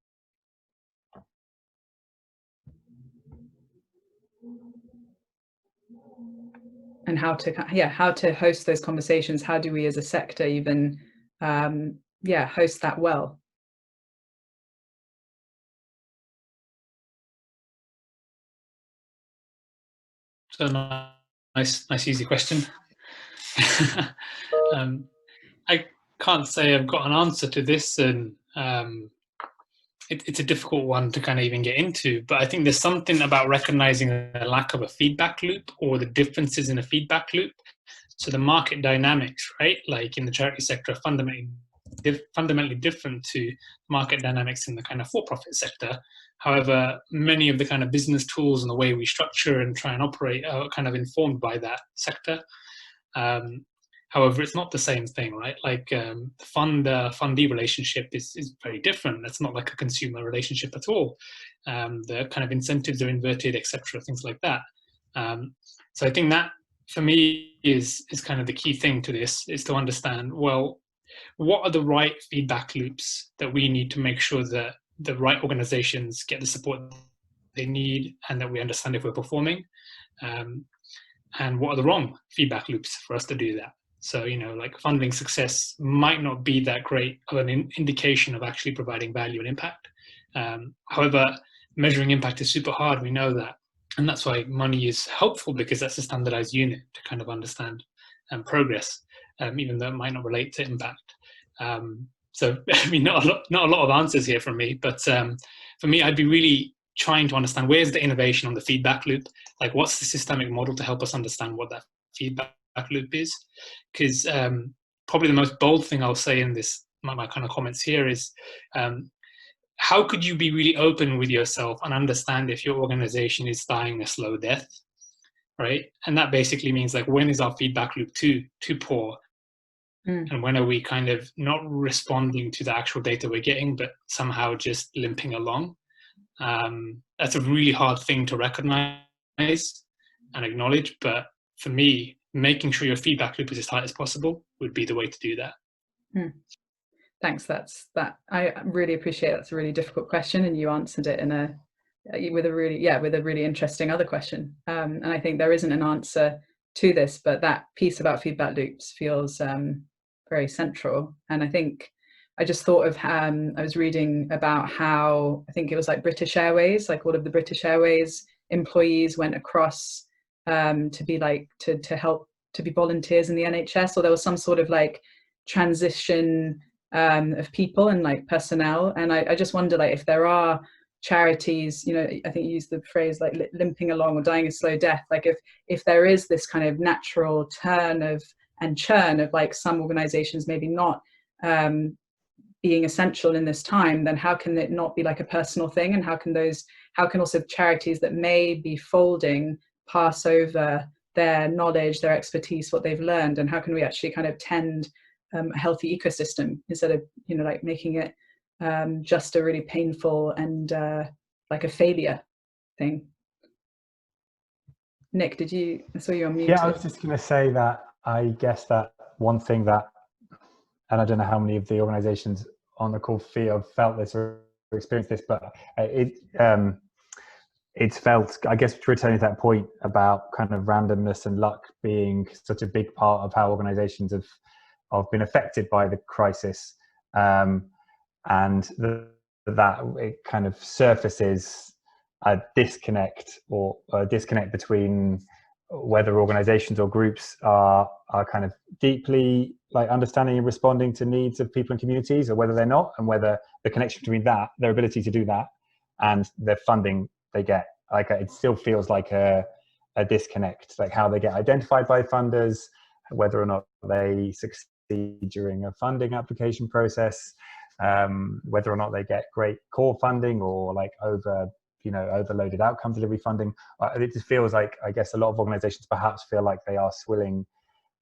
And how to host those conversations. How do we as a sector even host that well? So nice easy question. I can't say I've got an answer to this, and it's a difficult one to kind of even get into, but I think there's something about recognizing the lack of a feedback loop or the differences in a feedback loop. So the market dynamics, right, like in the charity sector, are fundamentally different to market dynamics in the kind of for-profit sector. However, many of the kind of business tools and the way we structure and try and operate are kind of informed by that sector. However, it's not the same thing, right? Like the fundee relationship is very different. It's not like a consumer relationship at all. The kind of incentives are inverted, etc., things like that. So I think that, for me, is kind of the key thing to this, is to understand, well, what are the right feedback loops that we need to make sure that the right organizations get the support they need and that we understand if we're performing, and what are the wrong feedback loops for us to do that. So, you know, like funding success might not be that great of an indication of actually providing value and impact. However, measuring impact is super hard, we know that. And that's why money is helpful, because that's a standardized unit to kind of understand progress, even though it might not relate to impact. So, I mean, not a lot of answers here from me, but for me, I'd be really trying to understand where's the innovation on the feedback loop, like what's the systemic model to help us understand what that feedback loop is. Because probably the most bold thing I'll say in this, my kind of comments here is, how could you be really open with yourself and understand if your organization is dying a slow death, right? And that basically means, like, when is our feedback loop too poor? And when are we kind of not responding to the actual data we're getting, but somehow just limping along? That's a really hard thing to recognize and acknowledge, but for me, making sure your feedback loop is as tight as possible would be the way to do that. Thanks. I really appreciate. That's a really difficult question, and you answered it with a really interesting other question. And I think there isn't an answer to this, but that piece about feedback loops feels very central. And I think I just thought of, I was reading about how, I think it was like British Airways, like all of the British Airways employees went across to be like, to help, to be volunteers in the NHS, or there was some sort of like transition of people and like personnel. And I just wonder, like, if there are charities, you know, I think you used the phrase like limping along or dying a slow death, like if there is this kind of natural turn of and churn of like some organizations maybe not being essential in this time, then how can it not be like a personal thing? And how can also charities that may be folding pass over their knowledge, their expertise, what they've learned, and how can we actually kind of tend a healthy ecosystem instead of, you know, like making it just a really painful and like a failure thing. Nick, did you, I saw you on mute. Yeah, I was just going to say that I guess that one thing that, and I don't know how many of the organizations on the call felt this or experienced this, but it's felt, I guess, returning to that point about kind of randomness and luck being such a big part of how organizations have been affected by the crisis, and that it kind of surfaces a disconnect between whether organizations or groups are kind of deeply like understanding and responding to needs of people and communities, or whether they're not, and whether the connection between that, their ability to do that, and the funding they get, like it still feels like a disconnect, like how they get identified by funders, whether or not they succeed during a funding application process, whether or not they get great core funding or like overloaded outcome delivery funding. It just feels like, I guess, a lot of organizations perhaps feel like they are swilling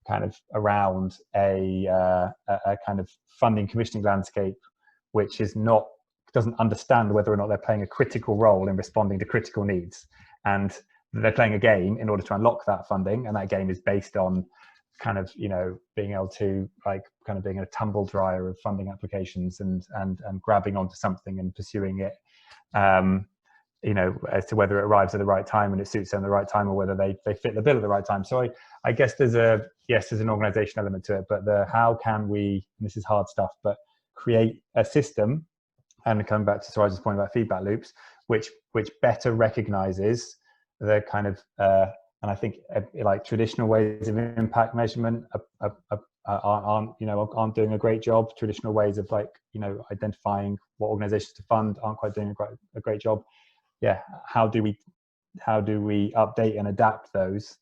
kind of around a kind of funding commissioning landscape, which doesn't understand whether or not they're playing a critical role in responding to critical needs. And they're playing a game in order to unlock that funding, and that game is based on kind of, you know, being able to like kind of being a tumble dryer of funding applications and grabbing onto something and pursuing it, you know, as to whether it arrives at the right time and it suits them at the right time, or whether they fit the bill at the right time. So I guess there's an organization element to it, but how can we, and this is hard stuff, but create a system, and coming back to Suraj's point about feedback loops, which better recognizes the kind of, and I think like traditional ways of impact measurement aren't doing a great job. Traditional ways of like, you know, identifying what organizations to fund aren't quite doing a great job. Yeah, how do we update and adapt those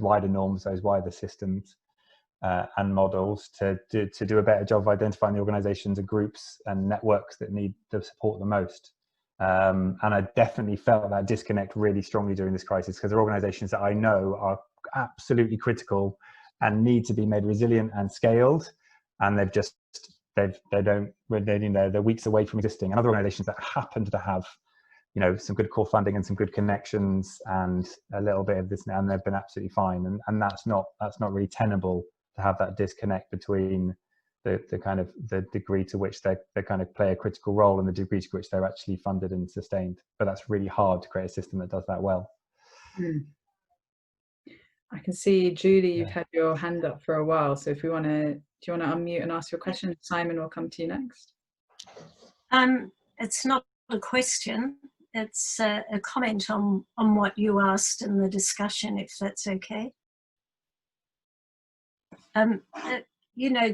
wider norms, those wider systems and models to do a better job of identifying the organizations and groups and networks that need the support the most. And I definitely felt that disconnect really strongly during this crisis, because there are organizations that I know are absolutely critical and need to be made resilient and scaled, and they're weeks away from existing, and other organizations that happen to have, you know, some good core funding and some good connections and a little bit of this, and they've been absolutely fine. And that's not really tenable, to have that disconnect between the kind of the degree to which they kind of play a critical role and the degree to which they're actually funded and sustained. But that's really hard to create a system that does that well. I can see, Julie, you've had your hand up for a while, so if do you want to unmute and ask your question? Simon will come to you next. It's not a question, it's a comment on what you asked in the discussion, if that's okay. You know,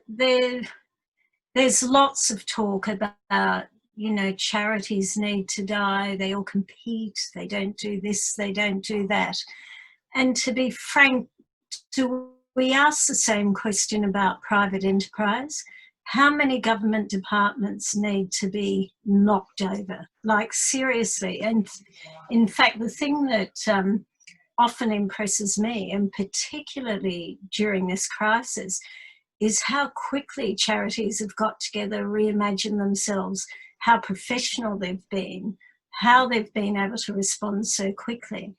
there's lots of talk about, you know, charities need to die, they all compete, they don't do this, they don't do that. And to be frank, do we ask the same question about private enterprise? How many government departments need to be knocked over? Like, seriously. And in fact, the thing that often impresses me, and particularly during this crisis, is how quickly charities have got together, reimagined themselves, how professional they've been, how they've been able to respond so quickly.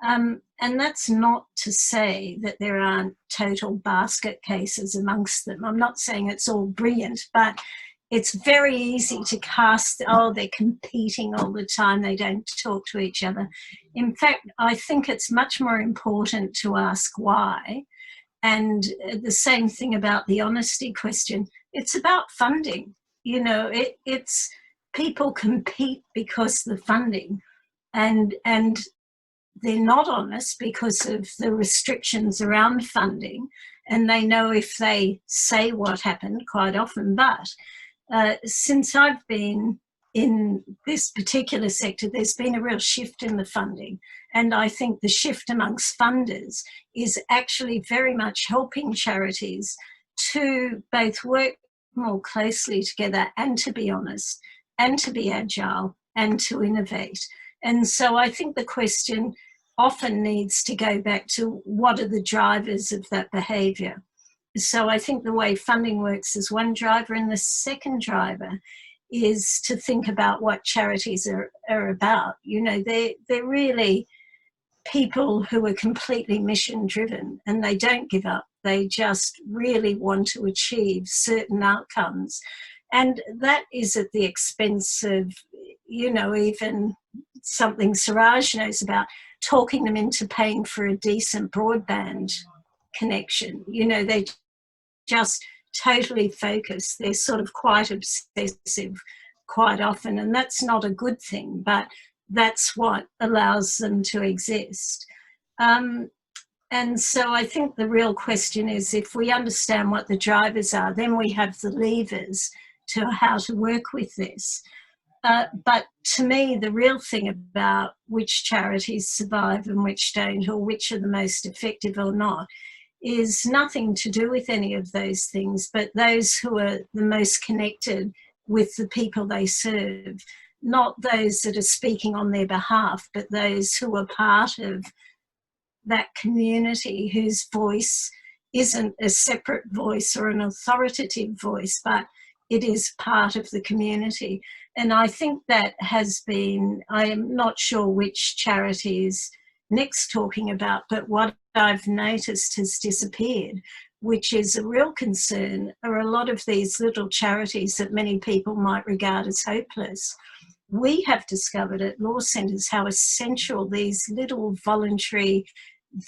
And that's not to say that there aren't total basket cases amongst them. I'm not saying it's all brilliant, but it's very easy to cast, oh, they're competing all the time, they don't talk to each other. In fact, I think it's much more important to ask why. And the same thing about the honesty question. It's about funding. You know, it's people compete because of the funding, and they're not honest because of the restrictions around funding, and they know if they say what happened quite often. But since I've been in this particular sector, there's been a real shift in the funding. And I think the shift amongst funders is actually very much helping charities to both work more closely together and to be honest and to be agile and to innovate. And so I think the question often needs to go back to what are the drivers of that behaviour. So I think the way funding works is one driver, and the second driver is to think about what charities are about. You know, they're really people who are completely mission driven, and they don't give up. They just really want to achieve certain outcomes. And that is at the expense of, you know, even something Siraj knows about, talking them into paying for a decent broadband connection. You know, they just totally focus. They're sort of quite obsessive quite often, and that's not a good thing, but that's what allows them to exist. And so I think the real question is, if we understand what the drivers are, then we have the levers to how to work with this. But to me, the real thing about which charities survive and which don't, or which are the most effective or not, is nothing to do with any of those things, but those who are the most connected with the people they serve, not those that are speaking on their behalf, but those who are part of that community, whose voice isn't a separate voice or an authoritative voice, but it is part of the community. And I think that has been, I am not sure which charities Nick's talking about, but what I've noticed has disappeared, which is a real concern, are a lot of these little charities that many people might regard as hopeless. We have discovered at law centres how essential these little voluntary,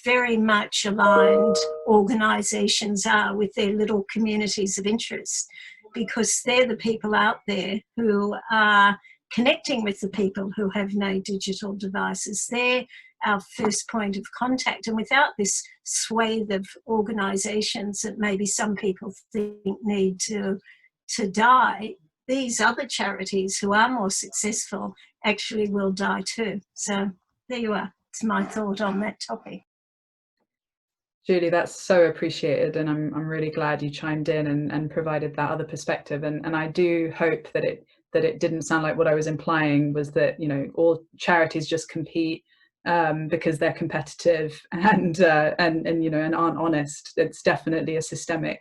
very much aligned organisations are with their little communities of interest, because they're the people out there who are connecting with the people who have no digital devices. They're our first point of contact. And without this swathe of organisations that maybe some people think need to die, these other charities who are more successful actually will die too. So there you are. It's my thought on that topic. Julie, that's so appreciated, and I'm really glad you chimed in and provided that other perspective. And I do hope that it didn't sound like what I was implying was that, you know, all charities just compete because they're competitive and you know, and aren't honest. It's definitely a systemic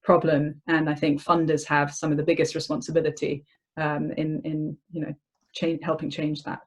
problem, and I think funders have some of the biggest responsibility in you know, helping change that.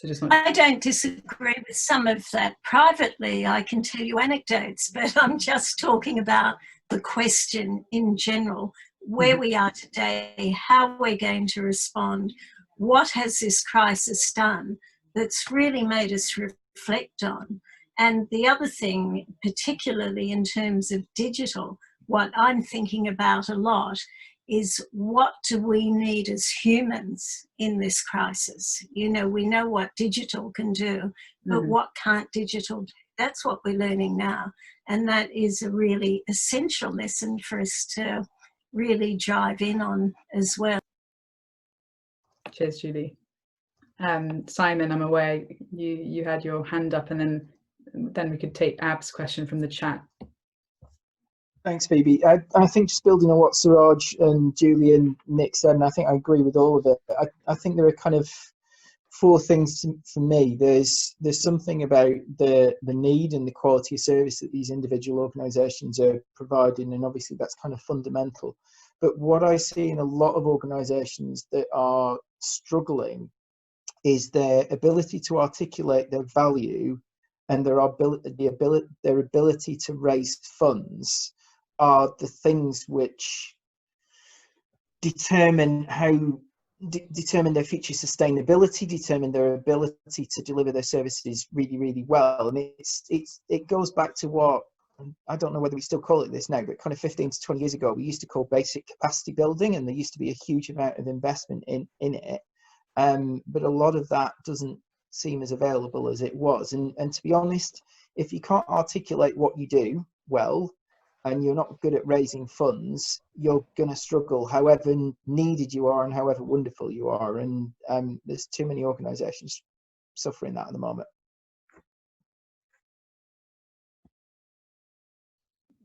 So I don't disagree with some of that. Privately, I can tell you anecdotes, but I'm just talking about the question in general, where we are today, how we're going to respond, what has this crisis done that's really made us reflect on. And the other thing, particularly in terms of digital, what I'm thinking about a lot is, what do we need as humans in this crisis? You know, we know what digital can do, but what can't digital do? That's what we're learning now. And that is a really essential lesson for us to really drive in on as well. Cheers, Julie. Simon, I'm aware you had your hand up, and then we could take Ab's question from the chat. Thanks, Phoebe. I think just building on what Siraj and Julie and Nick said, and I think I agree with all of it. I think there are kind of four things for me. There's something about the need and the quality of service that these individual organisations are providing, and obviously that's kind of fundamental. But what I see in a lot of organisations that are struggling is their ability to articulate their value and their ability to raise funds are the things which determine their future sustainability, determine their ability to deliver their services really, really well. And it goes back to what, I don't know whether we still call it this now, but kind of 15 to 20 years ago, we used to call basic capacity building, and there used to be a huge amount of investment in it. But a lot of that doesn't seem as available as it was. And to be honest, if you can't articulate what you do well, and you're not good at raising funds, you're going to struggle however needed you are and however wonderful you are. And there's too many organisations suffering that at the moment.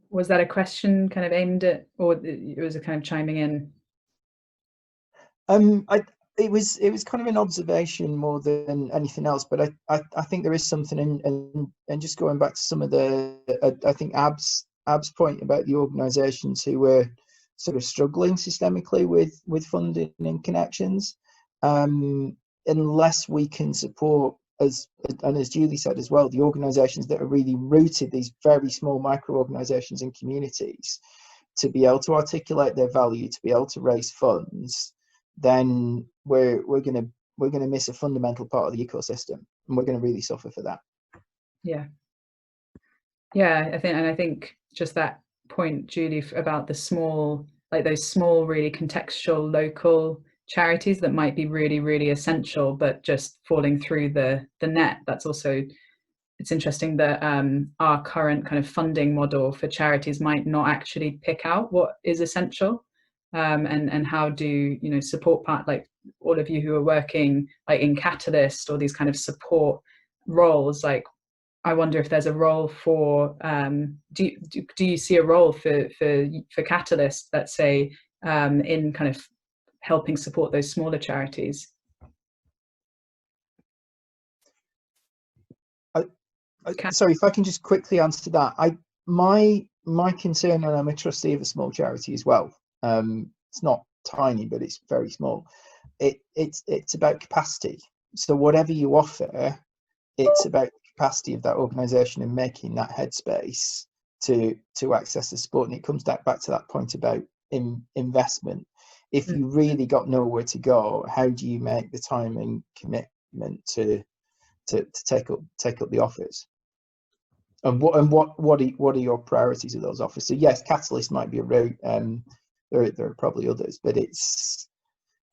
Was that a question kind of aimed at, or it was a kind of chiming in? it was kind of an observation more than anything else, but I think there is something in, and just going back to some of the I think Ab's point about the organisations who were sort of struggling systemically with funding and connections, unless we can support, as Julie said as well, the organisations that are really rooted, these very small micro organisations and communities, to be able to articulate their value, to be able to raise funds, then we're gonna miss a fundamental part of the ecosystem, and we're gonna really suffer for that. Yeah, I think just that point, Julie, about the small, like those small, really contextual local charities that might be really, really essential, but just falling through the net. That's also, it's interesting that our current kind of funding model for charities might not actually pick out what is essential. And how do support part, like all of you who are working like in Catalyst or these kind of support roles, like I wonder if there's a role for do you see a role for Catalyst, let's say, in kind of helping support those smaller charities? Sorry, if I can just quickly answer that. My concern, and I'm a trustee of a small charity as well. It's not tiny, but it's very small. It's about capacity. So whatever you offer, it's about the capacity of that organisation and making that headspace to access the support. And it comes back to that point about investment. If you really got nowhere to go, how do you make the time and commitment to take up the offers? And what are your priorities of those offers? So yes, Catalyst might be a route. There are probably others, but it's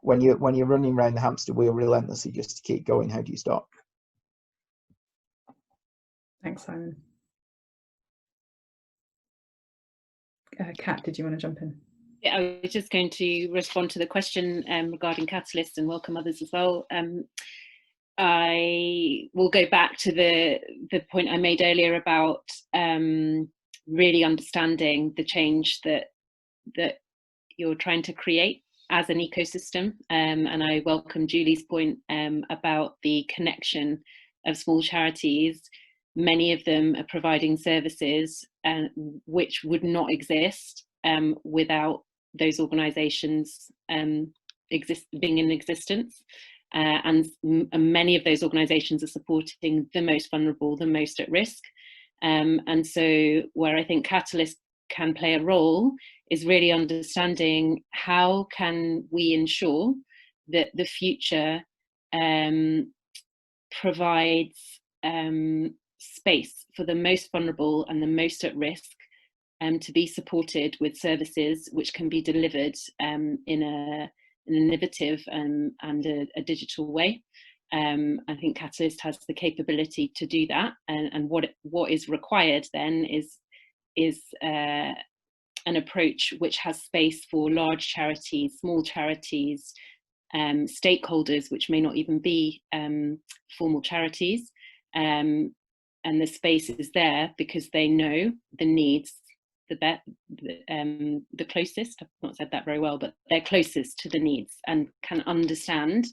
when you're running around the hamster wheel relentlessly just to keep going, how do you stop? Thanks, Simon. Kat, did you want to jump in? Yeah, I was just going to respond to the question regarding Catalyst and welcome others as well. I will go back to the point I made earlier about really understanding the change that you're trying to create as an ecosystem, and I welcome Julie's point about the connection of small charities. Many of them are providing services which would not exist without those organisations being in existence. And many of those organisations are supporting the most vulnerable, the most at risk. And so where I think Catalyst can play a role is really understanding how can we ensure that the future provides space for the most vulnerable and the most at risk to be supported with services which can be delivered in an innovative and a digital way. I think Catalyst has the capability to do that, and what is required then is an approach which has space for large charities, small charities, stakeholders which may not even be formal charities, and the space is there because they know the needs the closest. I've not said that very well, but they're closest to the needs and can understand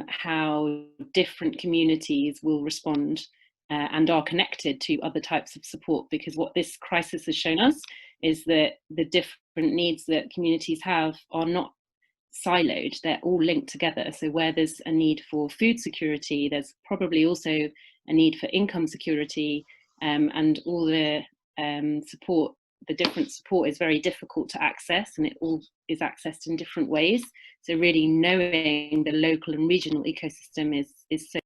how different communities will respond and are connected to other types of support, because what this crisis has shown us is that the different needs that communities have are not siloed, they're all linked together. So where there's a need for food security, there's probably also a need for income security, and all the support, the different support is very difficult to access, and it all is accessed in different ways. So really knowing the local and regional ecosystem is so.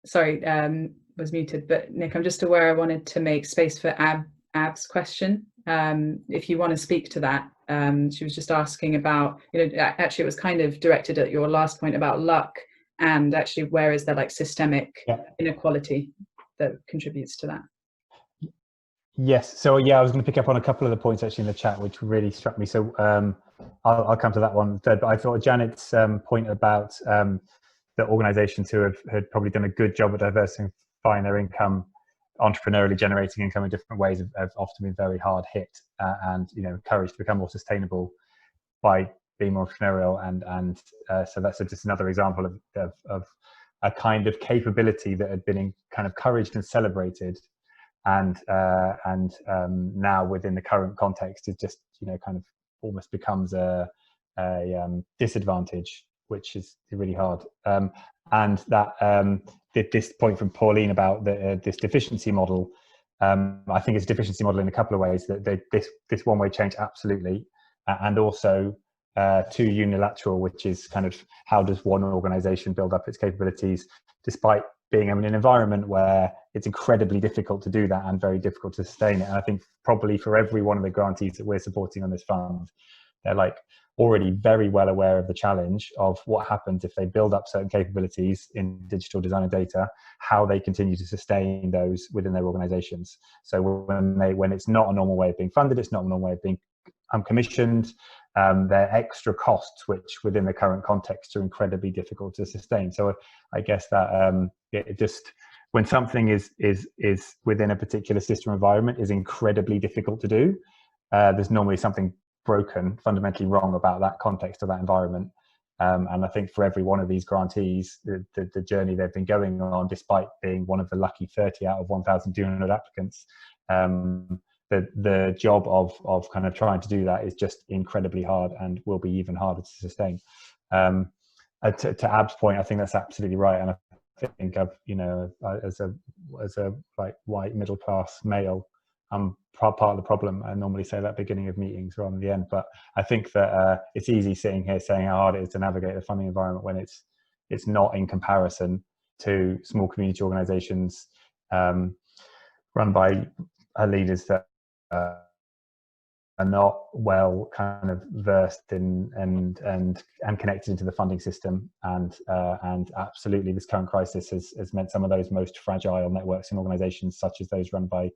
Sorry, was muted, but Nick, I'm just aware I wanted to make space for Ab's question. If you want to speak to that, she was just asking about, actually it was kind of directed at your last point about luck, and actually where is there like systemic inequality that contributes to that? Yes, so yeah, I was going to pick up on a couple of the points actually in the chat which really struck me. So I'll come to that one third, but I thought Janet's point about the organisations who had probably done a good job at diversifying their income entrepreneurially generating income in different ways have often been very hard hit, and encouraged to become more sustainable by being more entrepreneurial, and so that's just another example of a kind of capability that had been kind of encouraged and celebrated, and now within the current context is just kind of almost becomes a disadvantage, which is really hard. And that this point from Pauline about this deficiency model, I think it's a deficiency model in a couple of ways. That this one-way change, absolutely, and also too unilateral, which is kind of how does one organisation build up its capabilities, despite being in an environment where it's incredibly difficult to do that and very difficult to sustain it. And I think probably for every one of the grantees that we're supporting on this fund, they're like already very well aware of the challenge of what happens if they build up certain capabilities in digital design and data, how they continue to sustain those within their organizations. So when it's not a normal way of being funded, it's not a normal way of being commissioned, they're extra costs which within the current context are incredibly difficult to sustain. So I guess that it just, when something is within a particular system environment, is incredibly difficult to do, there's normally something broken, fundamentally wrong about that context of that environment. And I think for every one of these grantees, the journey they've been going on, despite being one of the lucky 30 out of 1,200 applicants, the job of kind of trying to do that is just incredibly hard and will be even harder to sustain. To Ab's point, I think that's absolutely right. And I think as a like white middle class male, I'm part of the problem. I normally say that at the beginning of meetings rather than the end, but I think that it's easy sitting here saying how hard it is to navigate the funding environment when it's not in comparison to small community organizations run by leaders that are not well kind of versed in and connected into the funding system, and absolutely this current crisis has meant some of those most fragile networks and organizations, such as those run by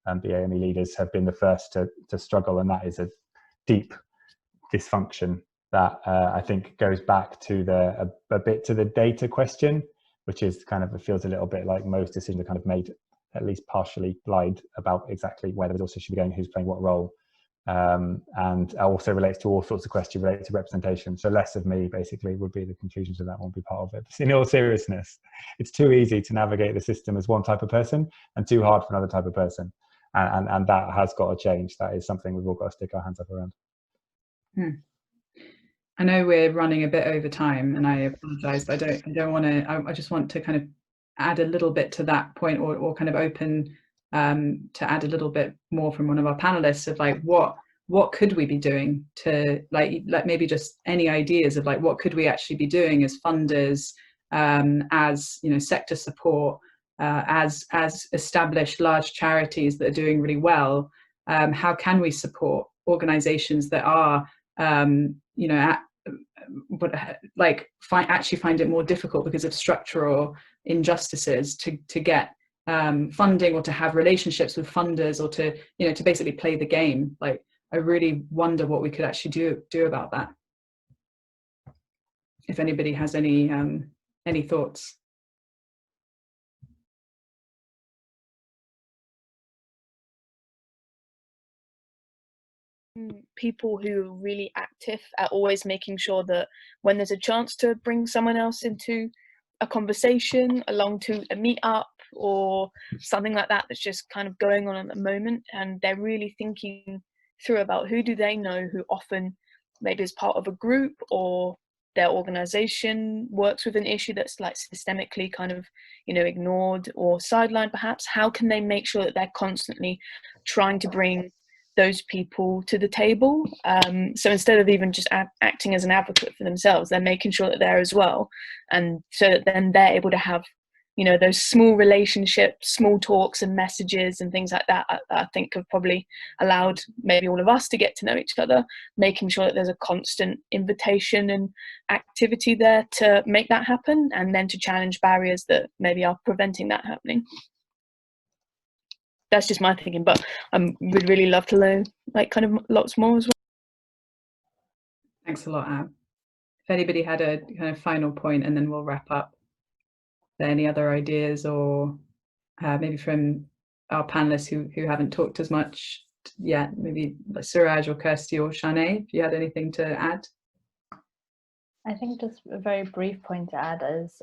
BAME leaders, have been the first to struggle, and that is a deep dysfunction that I think goes back to a bit to the data question, which is kind of, it feels a little bit like most decisions are kind of made at least partially blind about exactly where the resources should be going, who's playing what role, and also relates to all sorts of questions related to representation. So less of me basically would be the conclusions of that, won't be part of it. But in all seriousness, it's too easy to navigate the system as one type of person and too hard for another type of person. And that has got to change. That is something we've all got to stick our hands up around. I know we're running a bit over time, and I apologise, but I don't want to. I just want to kind of add a little bit to that point, or kind of open to add a little bit more from one of our panelists of like what could we be doing to like maybe just any ideas of like what could we actually be doing as funders, as sector support, as established large charities that are doing really well. How can we support organizations that are actually find it more difficult because of structural injustices to get funding, or to have relationships with funders, or to basically play the game? Like, I really wonder what we could actually do about that. If anybody has any thoughts. People who are really active at always making sure that when there's a chance to bring someone else into a conversation, along to a meetup or something like that that's just kind of going on at the moment, and they're really thinking through about who do they know who often maybe is part of a group, or their organization works with an issue that's like systemically kind of ignored or sidelined perhaps. How can they make sure that they're constantly trying to bring those people to the table? So instead of even just acting as an advocate for themselves, they're making sure that they're as well, and so that then they're able to have those small relationships, small talks and messages and things like that. I think have probably allowed maybe all of us to get to know each other, making sure that there's a constant invitation and activity there to make that happen, and then to challenge barriers that maybe are preventing that happening. That's just my thinking, but I would really love to learn like kind of lots more as well. Thanks a lot, Ab. If anybody had a kind of final point, and then we'll wrap up. Are there any other ideas, or maybe from our panelists who haven't talked as much yet, maybe like Suraj or Kirsty or Shanae, if you had anything to add. I think just a very brief point to add is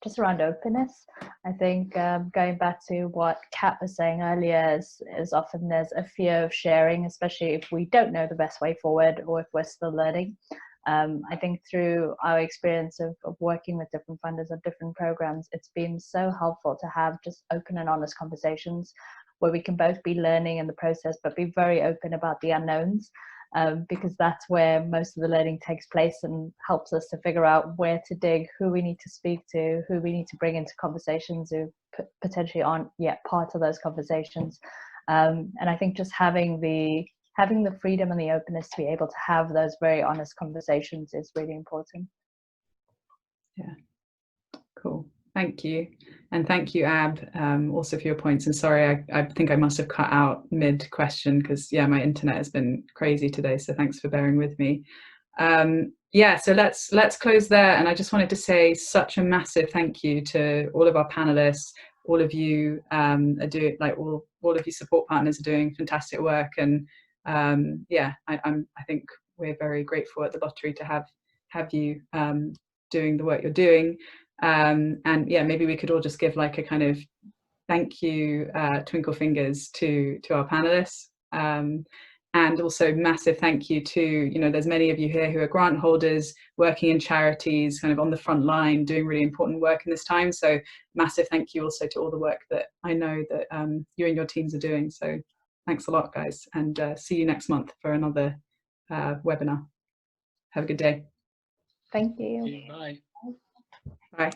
just around openness. I think going back to what Kat was saying earlier is often there's a fear of sharing, especially if we don't know the best way forward or if we're still learning. I think through our experience of working with different funders of different programs, it's been so helpful to have just open and honest conversations where we can both be learning in the process, but be very open about the unknowns. Because that's where most of the learning takes place and helps us to figure out where to dig, who we need to speak to, who we need to bring into conversations who potentially aren't yet part of those conversations. And I think just having the freedom and the openness to be able to have those very honest conversations is really important. Yeah, cool. Thank you. And thank you, Ab, also for your points. And sorry, I think I must have cut out mid-question because, yeah, my internet has been crazy today. So thanks for bearing with me. Yeah, so let's close there. And I just wanted to say such a massive thank you to all of our panelists. All of you are doing, like all of you support partners are doing fantastic work. And yeah, I think we're very grateful at the Lottery to have you doing the work you're doing. And yeah, maybe we could all just give like a kind of thank you twinkle fingers to our panelists, and also massive thank you to, you know, there's many of you here who are grant holders working in charities, kind of on the front line doing really important work in this time. So massive thank you also to all the work that I know that you and your teams are doing. So thanks a lot, guys, and see you next month for another webinar. Have a good day. Thank you. Bye. Bye.